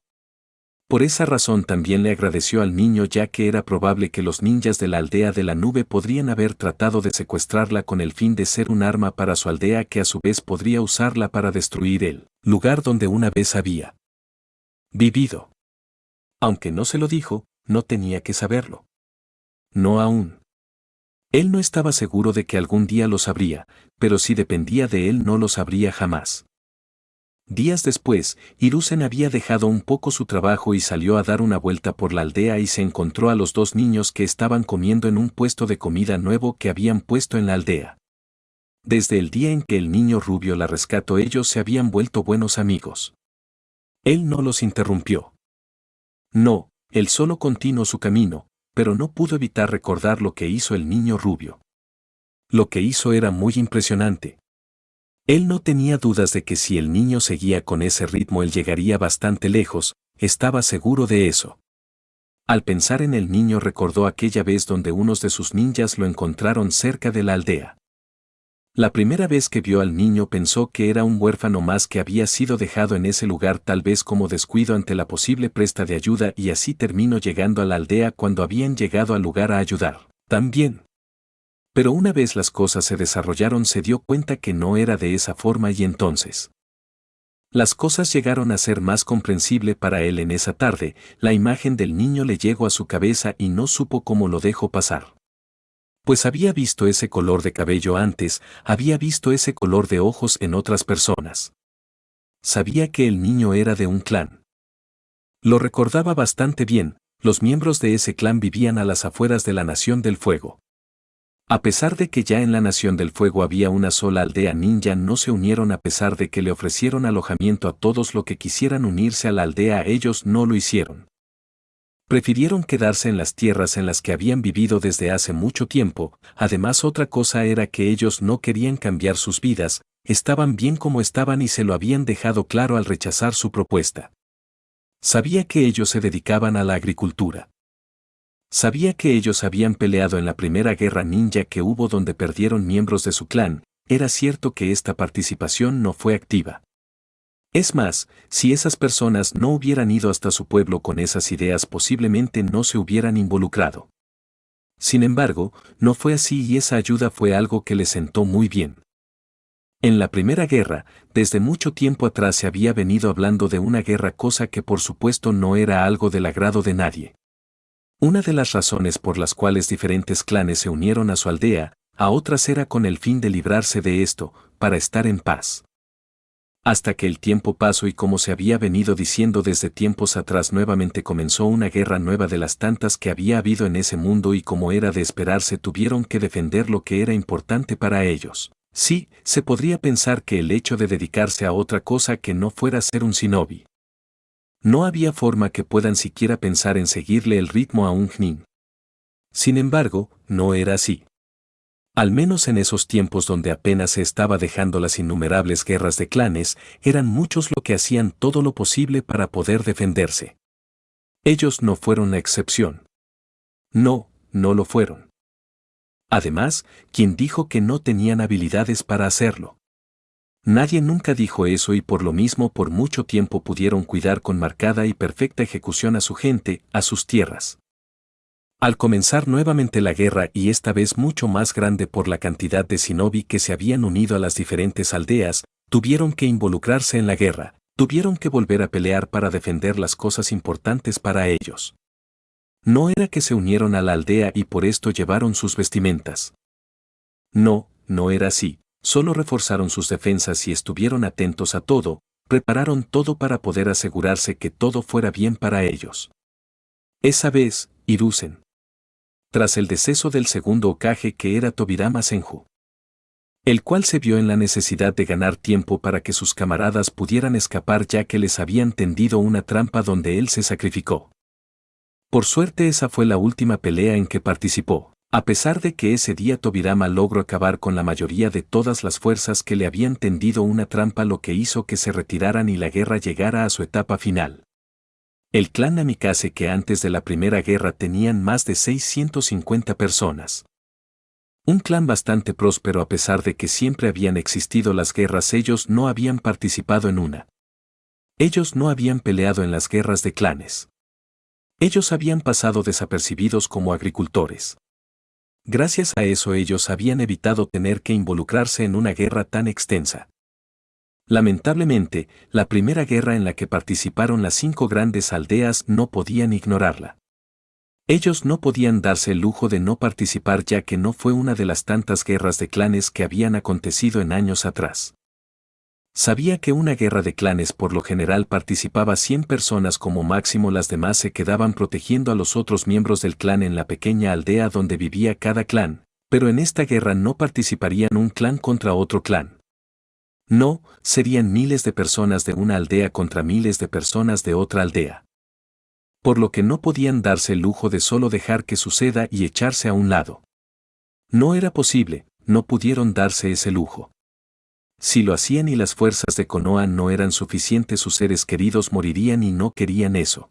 Por esa razón también le agradeció al niño, ya que era probable que los ninjas de la aldea de la nube podrían haber tratado de secuestrarla con el fin de ser un arma para su aldea que a su vez podría usarla para destruir el lugar donde una vez había vivido. Aunque no se lo dijo, no tenía que saberlo. No aún. Él no estaba seguro de que algún día lo sabría, pero si dependía de él no lo sabría jamás. Días después, Hiruzen había dejado un poco su trabajo y salió a dar una vuelta por la aldea y se encontró a los 2 niños que estaban comiendo en un puesto de comida nuevo que habían puesto en la aldea. Desde el día en que el niño rubio la rescató, ellos se habían vuelto buenos amigos. Él no los interrumpió. No, él solo continuó su camino, pero no pudo evitar recordar lo que hizo el niño rubio. Lo que hizo era muy impresionante. Él no tenía dudas de que si el niño seguía con ese ritmo él llegaría bastante lejos, estaba seguro de eso. Al pensar en el niño recordó aquella vez donde unos de sus ninjas lo encontraron cerca de la aldea. La primera vez que vio al niño pensó que era un huérfano más que había sido dejado en ese lugar, tal vez como descuido ante la posible presta de ayuda, y así terminó llegando a la aldea cuando habían llegado al lugar a ayudar. También. Pero una vez las cosas se desarrollaron se dio cuenta que no era de esa forma y entonces las cosas llegaron a ser más comprensible para él. En esa tarde, la imagen del niño le llegó a su cabeza y no supo cómo lo dejó pasar. Pues había visto ese color de cabello antes, había visto ese color de ojos en otras personas. Sabía que el niño era de un clan. Lo recordaba bastante bien, los miembros de ese clan vivían a las afueras de la Nación del Fuego. A pesar de que ya en la Nación del Fuego había una sola aldea ninja, no se unieron a pesar de que le ofrecieron alojamiento a todos los que quisieran unirse a la aldea, ellos no lo hicieron. Prefirieron quedarse en las tierras en las que habían vivido desde hace mucho tiempo. Además, otra cosa era que ellos no querían cambiar sus vidas, estaban bien como estaban y se lo habían dejado claro al rechazar su propuesta. Sabía que ellos se dedicaban a la agricultura. Sabía que ellos habían peleado en la primera guerra ninja que hubo donde perdieron miembros de su clan. Era cierto que esta participación no fue activa. Es más, si esas personas no hubieran ido hasta su pueblo con esas ideas, posiblemente no se hubieran involucrado. Sin embargo, no fue así y esa ayuda fue algo que le sentó muy bien. En la primera guerra, desde mucho tiempo atrás se había venido hablando de una guerra, cosa que por supuesto no era algo del agrado de nadie. Una de las razones por las cuales diferentes clanes se unieron a su aldea, a otras era con el fin de librarse de esto, para estar en paz. Hasta que el tiempo pasó y como se había venido diciendo desde tiempos atrás nuevamente comenzó una guerra nueva de las tantas que había habido en ese mundo y como era de esperarse tuvieron que defender lo que era importante para ellos. Sí, se podría pensar que el hecho de dedicarse a otra cosa que no fuera ser un shinobi. No había forma que puedan siquiera pensar en seguirle el ritmo a un Nin. Sin embargo, no era así. Al menos en esos tiempos donde apenas se estaba dejando las innumerables guerras de clanes, eran muchos los que hacían todo lo posible para poder defenderse. Ellos no fueron la excepción. No, no lo fueron. Además, ¿quién dijo que no tenían habilidades para hacerlo? Nadie nunca dijo eso y por lo mismo por mucho tiempo pudieron cuidar con marcada y perfecta ejecución a su gente, a sus tierras. Al comenzar nuevamente la guerra y esta vez mucho más grande por la cantidad de shinobi que se habían unido a las diferentes aldeas, tuvieron que involucrarse en la guerra, tuvieron que volver a pelear para defender las cosas importantes para ellos. No era que se unieron a la aldea y por esto llevaron sus vestimentas. No, no era así, solo reforzaron sus defensas y estuvieron atentos a todo, prepararon todo para poder asegurarse que todo fuera bien para ellos. Esa vez, Hiruzen. Tras el deceso del segundo Hokage que era Tobirama Senju, el cual se vio en la necesidad de ganar tiempo para que sus camaradas pudieran escapar ya que les habían tendido una trampa donde él se sacrificó. Por suerte esa fue la última pelea en que participó, a pesar de que ese día Tobirama logró acabar con la mayoría de todas las fuerzas que le habían tendido una trampa lo que hizo que se retiraran y la guerra llegara a su etapa final. El clan Namikaze que antes de la primera guerra tenían más de 650 personas. Un clan bastante próspero a pesar de que siempre habían existido las guerras ellos no habían participado en una. Ellos no habían peleado en las guerras de clanes. Ellos habían pasado desapercibidos como agricultores. Gracias a eso ellos habían evitado tener que involucrarse en una guerra tan extensa. Lamentablemente, la primera guerra en la que participaron las 5 grandes aldeas no podían ignorarla. Ellos no podían darse el lujo de no participar ya que no fue una de las tantas guerras de clanes que habían acontecido en años atrás. Sabía que una guerra de clanes por lo general participaba 100 personas como máximo, las demás se quedaban protegiendo a los otros miembros del clan en la pequeña aldea donde vivía cada clan, pero en esta guerra no participarían un clan contra otro clan. No, serían miles de personas de una aldea contra miles de personas de otra aldea. Por lo que no podían darse el lujo de solo dejar que suceda y echarse a un lado. No era posible, no pudieron darse ese lujo. Si lo hacían y las fuerzas de Konoha no eran suficientes, sus seres queridos morirían y no querían eso.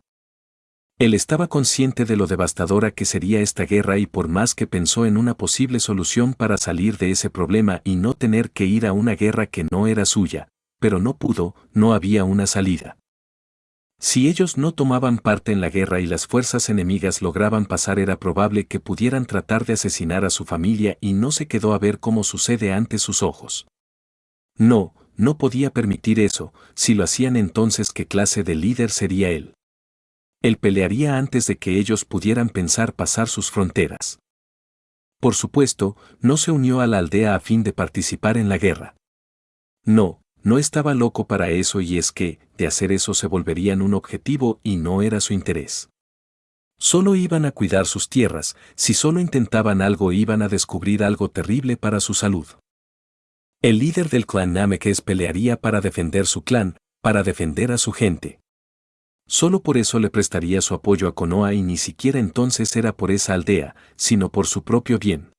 Él estaba consciente de lo devastadora que sería esta guerra y por más que pensó en una posible solución para salir de ese problema y no tener que ir a una guerra que no era suya, pero no pudo, no había una salida. Si ellos no tomaban parte en la guerra y las fuerzas enemigas lograban pasar, era probable que pudieran tratar de asesinar a su familia y no se quedó a ver cómo sucede ante sus ojos. No, no podía permitir eso, si lo hacían entonces ¿qué clase de líder sería él? Él pelearía antes de que ellos pudieran pensar pasar sus fronteras. Por supuesto, no se unió a la aldea a fin de participar en la guerra. No, no estaba loco para eso y es que, de hacer eso se volverían un objetivo y no era su interés. Solo iban a cuidar sus tierras, si solo intentaban algo iban a descubrir algo terrible para su salud. El líder del clan Namikaze pelearía para defender su clan, para defender a su gente. Solo por eso le prestaría su apoyo a Konoha y ni siquiera entonces era por esa aldea, sino por su propio bien.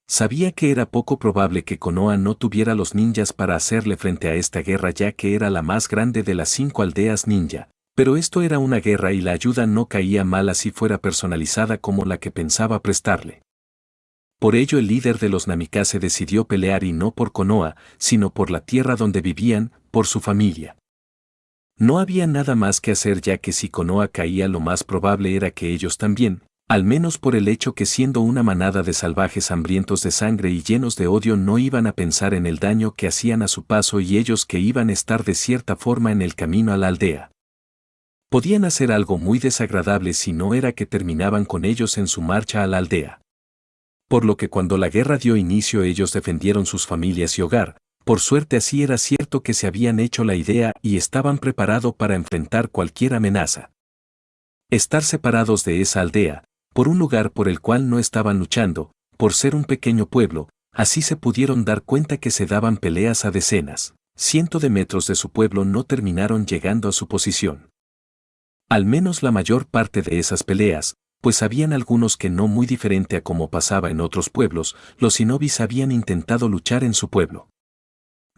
Sabía que era poco probable que Konoha no tuviera los ninjas para hacerle frente a esta guerra ya que era la más grande de las 5 aldeas ninja, pero esto era una guerra y la ayuda no caía mal así fuera personalizada como la que pensaba prestarle. Por ello el líder de los Namikaze decidió pelear y no por Konoha, sino por la tierra donde vivían, por su familia. No había nada más que hacer ya que si Konoha caía lo más probable era que ellos también, al menos por el hecho que siendo una manada de salvajes hambrientos de sangre y llenos de odio no iban a pensar en el daño que hacían a su paso y ellos que iban a estar de cierta forma en el camino a la aldea. Podían hacer algo muy desagradable si no era que terminaban con ellos en su marcha a la aldea. Por lo que cuando la guerra dio inicio ellos defendieron sus familias y hogar, Por suerte así era cierto que se habían hecho la idea y estaban preparados para enfrentar cualquier amenaza. Estar separados de esa aldea, por un lugar por el cual no estaban luchando, por ser un pequeño pueblo, así se pudieron dar cuenta que se daban peleas a decenas, cientos de metros de su pueblo no terminaron llegando a su posición. Al menos la mayor parte de esas peleas, pues habían algunos que no muy diferente a como pasaba en otros pueblos, los shinobis habían intentado luchar en su pueblo.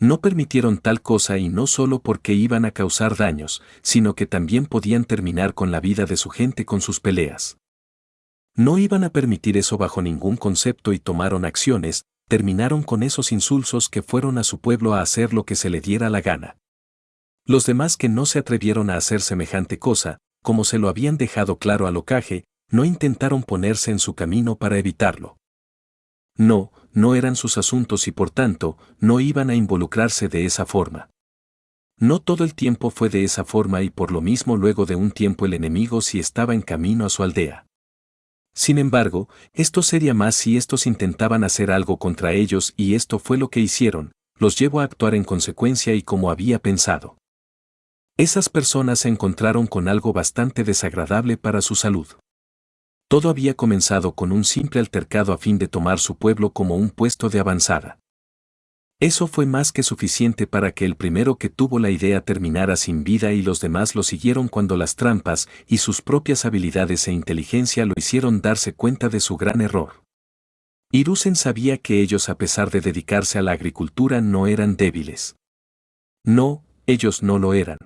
No permitieron tal cosa y no solo porque iban a causar daños, sino que también podían terminar con la vida de su gente con sus peleas. No iban a permitir eso bajo ningún concepto y tomaron acciones, terminaron con esos insulsos que fueron a su pueblo a hacer lo que se le diera la gana. Los demás que no se atrevieron a hacer semejante cosa, como se lo habían dejado claro al Hokage, no intentaron ponerse en su camino para evitarlo. No eran sus asuntos y por tanto, no iban a involucrarse de esa forma. No todo el tiempo fue de esa forma y por lo mismo luego de un tiempo el enemigo sí estaba en camino a su aldea. Sin embargo, esto sería más si estos intentaban hacer algo contra ellos y esto fue lo que hicieron, los llevó a actuar en consecuencia y como había pensado. Esas personas se encontraron con algo bastante desagradable para su salud. Todo había comenzado con un simple altercado a fin de tomar su pueblo como un puesto de avanzada. Eso fue más que suficiente para que el primero que tuvo la idea terminara sin vida y los demás lo siguieron cuando las trampas y sus propias habilidades e inteligencia lo hicieron darse cuenta de su gran error. Hiruzen sabía que ellos a pesar de dedicarse a la agricultura no eran débiles. No, ellos no lo eran.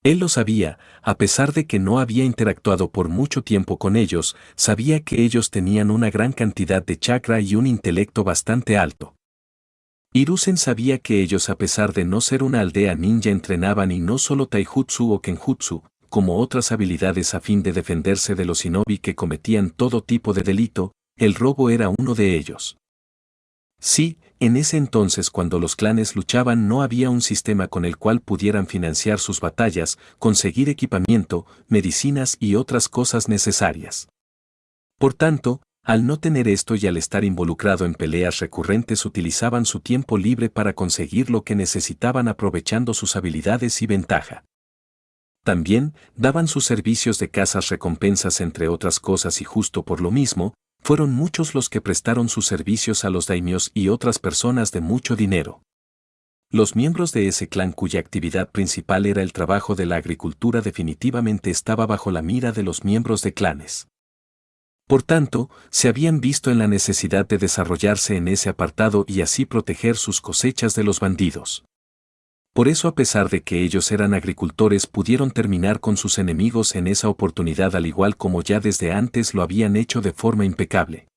Él lo sabía, a pesar de que no había interactuado por mucho tiempo con ellos, sabía que ellos tenían una gran cantidad de chakra y un intelecto bastante alto. Hiruzen sabía que ellos a pesar de no ser una aldea ninja entrenaban y no solo taijutsu o kenjutsu, como otras habilidades a fin de defenderse de los shinobi que cometían todo tipo de delito, el robo era uno de ellos. Sí, en ese entonces cuando los clanes luchaban no había un sistema con el cual pudieran financiar sus batallas, conseguir equipamiento, medicinas y otras cosas necesarias. Por tanto, al no tener esto y al estar involucrado en peleas recurrentes utilizaban su tiempo libre para conseguir lo que necesitaban aprovechando sus habilidades y ventaja. También, daban sus servicios de cazas recompensas entre otras cosas y justo por lo mismo, fueron muchos los que prestaron sus servicios a los daimios y otras personas de mucho dinero. Los miembros de ese clan cuya actividad principal era el trabajo de la agricultura definitivamente estaba bajo la mira de los miembros de clanes. Por tanto, se habían visto en la necesidad de desarrollarse en ese apartado y así proteger sus cosechas de los bandidos. Por eso a pesar de que ellos eran agricultores pudieron terminar con sus enemigos en esa oportunidad al igual como ya desde antes lo habían hecho de forma impecable.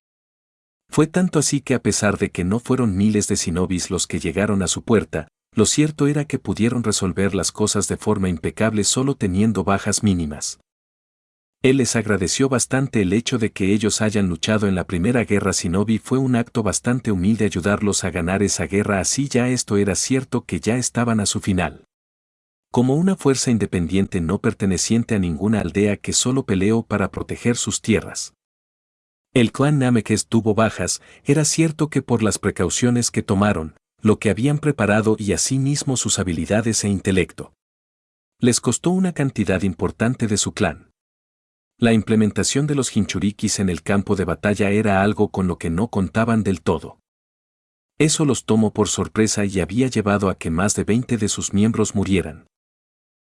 Fue tanto así que a pesar de que no fueron miles de shinobis los que llegaron a su puerta, lo cierto era que pudieron resolver las cosas de forma impecable solo teniendo bajas mínimas. Él les agradeció bastante el hecho de que ellos hayan luchado en la primera guerra shinobi fue un acto bastante humilde ayudarlos a ganar esa guerra así ya esto era cierto que ya estaban a su final. Como una fuerza independiente no perteneciente a ninguna aldea que solo peleó para proteger sus tierras. El clan Namekes tuvo bajas, era cierto que por las precauciones que tomaron, lo que habían preparado y asimismo sus habilidades e intelecto. Les costó una cantidad importante de su clan. La implementación de los Jinchurikis en el campo de batalla era algo con lo que no contaban del todo. Eso los tomó por sorpresa y había llevado a que más de 20 de sus miembros murieran.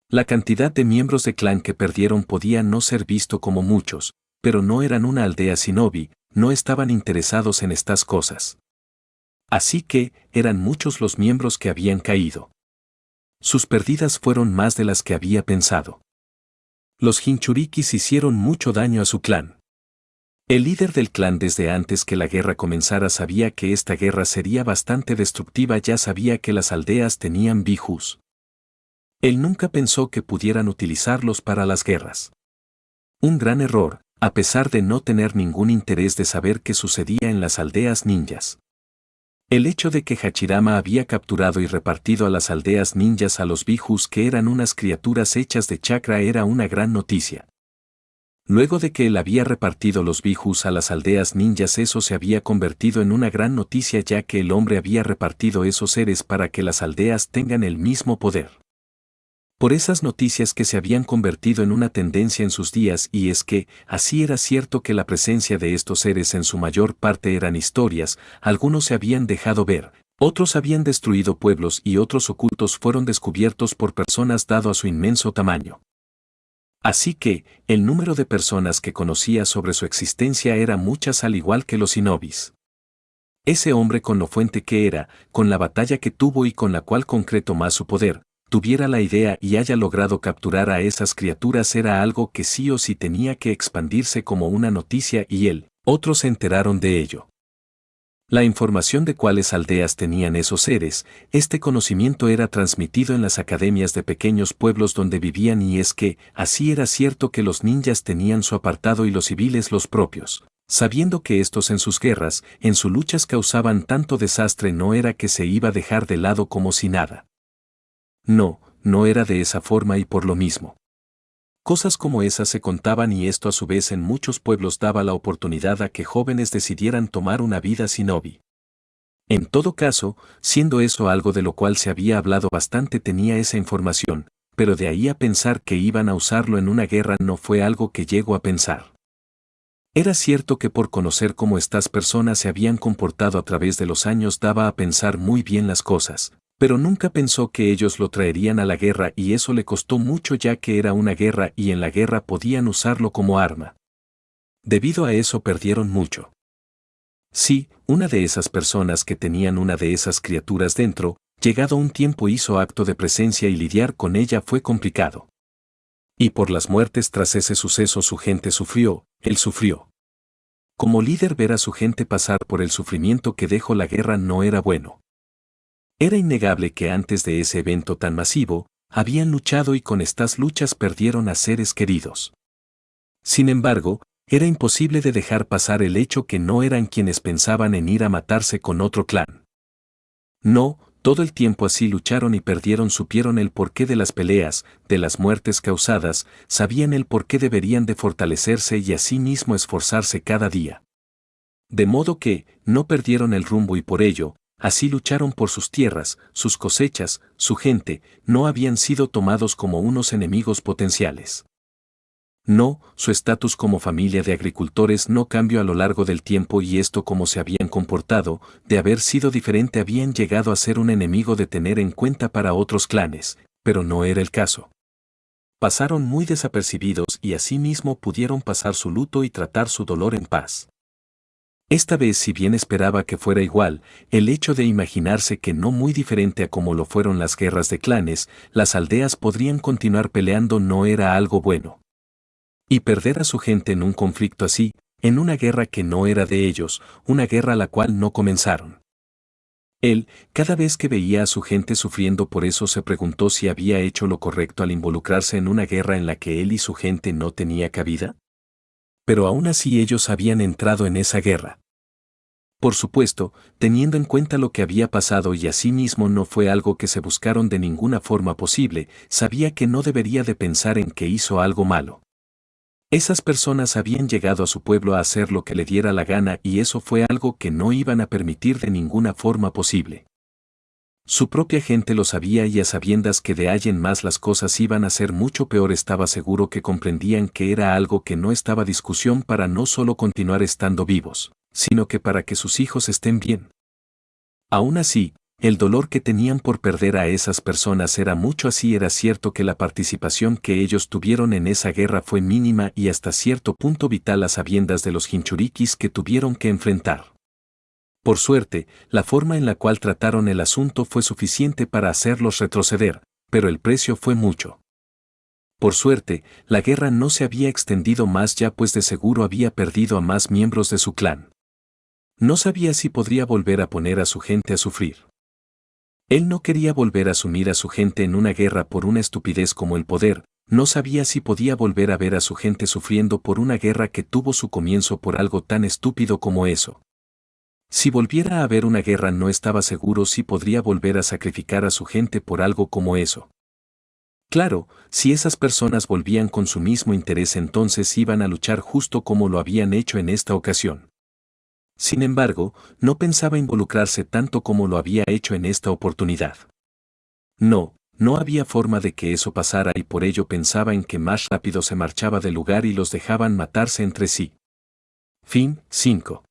La cantidad de miembros de clan que perdieron podía no ser visto como muchos, pero no eran una aldea shinobi, no estaban interesados en estas cosas. Así que, eran muchos los miembros que habían caído. Sus pérdidas fueron más de las que había pensado. Los Jinchurikis hicieron mucho daño a su clan. El líder del clan desde antes que la guerra comenzara sabía que esta guerra sería bastante destructiva, ya sabía que las aldeas tenían bijus. Él nunca pensó que pudieran utilizarlos para las guerras. Un gran error, a pesar de no tener ningún interés de saber qué sucedía en las aldeas ninjas. El hecho de que Hachirama había capturado y repartido a las aldeas ninjas a los bijus que eran unas criaturas hechas de chakra era una gran noticia. Luego de que él había repartido los bijus a las aldeas ninjas, eso se había convertido en una gran noticia, ya que el hombre había repartido esos seres para que las aldeas tengan el mismo poder. Por esas noticias que se habían convertido en una tendencia en sus días, y es que, así era cierto que la presencia de estos seres en su mayor parte eran historias, algunos se habían dejado ver, otros habían destruido pueblos y otros ocultos fueron descubiertos por personas dado a su inmenso tamaño. Así que, el número de personas que conocía sobre su existencia era muchas, al igual que los shinobis. Ese hombre, con lo fuerte que era, con la batalla que tuvo y con la cual concretó más su poder, tuviera la idea y haya logrado capturar a esas criaturas, era algo que sí o sí tenía que expandirse como una noticia, y él, otros se enteraron de ello. La información de cuáles aldeas tenían esos seres, este conocimiento era transmitido en las academias de pequeños pueblos donde vivían, y es que, así era cierto que los ninjas tenían su apartado y los civiles los propios. Sabiendo que estos en sus guerras, en sus luchas causaban tanto desastre, no era que se iba a dejar de lado como si nada. No, no era de esa forma, y por lo mismo. Cosas como esas se contaban, y esto a su vez en muchos pueblos daba la oportunidad a que jóvenes decidieran tomar una vida shinobi. En todo caso, siendo eso algo de lo cual se había hablado bastante, tenía esa información, pero de ahí a pensar que iban a usarlo en una guerra no fue algo que llegó a pensar. Era cierto que por conocer cómo estas personas se habían comportado a través de los años daba a pensar muy bien las cosas, pero nunca pensó que ellos lo traerían a la guerra, y eso le costó mucho, ya que era una guerra y en la guerra podían usarlo como arma. Debido a eso perdieron mucho. Sí, una de esas personas que tenían una de esas criaturas dentro, llegado un tiempo hizo acto de presencia y lidiar con ella fue complicado. Y por las muertes tras ese suceso su gente sufrió, él sufrió. Como líder, ver a su gente pasar por el sufrimiento que dejó la guerra no era bueno. Era innegable que antes de ese evento tan masivo, habían luchado y con estas luchas perdieron a seres queridos. Sin embargo, era imposible de dejar pasar el hecho que no eran quienes pensaban en ir a matarse con otro clan. No, todo el tiempo así lucharon y perdieron, supieron el porqué de las peleas, de las muertes causadas, sabían el por qué deberían de fortalecerse y asimismo esforzarse cada día. De modo que, no perdieron el rumbo y por ello, así lucharon por sus tierras, sus cosechas, su gente, no habían sido tomados como unos enemigos potenciales. No, su estatus como familia de agricultores no cambió a lo largo del tiempo, y esto como se habían comportado, de haber sido diferente habían llegado a ser un enemigo de tener en cuenta para otros clanes, pero no era el caso. Pasaron muy desapercibidos y asimismo pudieron pasar su luto y tratar su dolor en paz. Esta vez, si bien esperaba que fuera igual, el hecho de imaginarse que no muy diferente a como lo fueron las guerras de clanes, las aldeas podrían continuar peleando no era algo bueno. Y perder a su gente en un conflicto así, en una guerra que no era de ellos, una guerra a la cual no comenzaron. Él, cada vez que veía a su gente sufriendo por eso, se preguntó si había hecho lo correcto al involucrarse en una guerra en la que él y su gente no tenía cabida. Pero aún así ellos habían entrado en esa guerra. Por supuesto, teniendo en cuenta lo que había pasado, y asimismo no fue algo que se buscaron de ninguna forma posible, sabía que no debería de pensar en que hizo algo malo. Esas personas habían llegado a su pueblo a hacer lo que le diera la gana, y eso fue algo que no iban a permitir de ninguna forma posible. Su propia gente lo sabía, y a sabiendas que de ahí en más las cosas iban a ser mucho peor, estaba seguro que comprendían que era algo que no estaba discusión para no solo continuar estando vivos, sino que para que sus hijos estén bien. Aún así, el dolor que tenían por perder a esas personas era mucho. Así era cierto que la participación que ellos tuvieron en esa guerra fue mínima y hasta cierto punto vital, a sabiendas de los jinchurikis que tuvieron que enfrentar. Por suerte, la forma en la cual trataron el asunto fue suficiente para hacerlos retroceder, pero el precio fue mucho. Por suerte, la guerra no se había extendido más ya, pues de seguro había perdido a más miembros de su clan. No sabía si podría volver a poner a su gente a sufrir. Él no quería volver a sumir a su gente en una guerra por una estupidez como el poder, no sabía si podía volver a ver a su gente sufriendo por una guerra que tuvo su comienzo por algo tan estúpido como eso. Si volviera a haber una guerra, no estaba seguro si podría volver a sacrificar a su gente por algo como eso. Claro, si esas personas volvían con su mismo interés entonces iban a luchar justo como lo habían hecho en esta ocasión. Sin embargo, no pensaba involucrarse tanto como lo había hecho en esta oportunidad. No había forma de que eso pasara y por ello pensaba en que más rápido se marchaba del lugar y los dejaban matarse entre sí. Fin 5.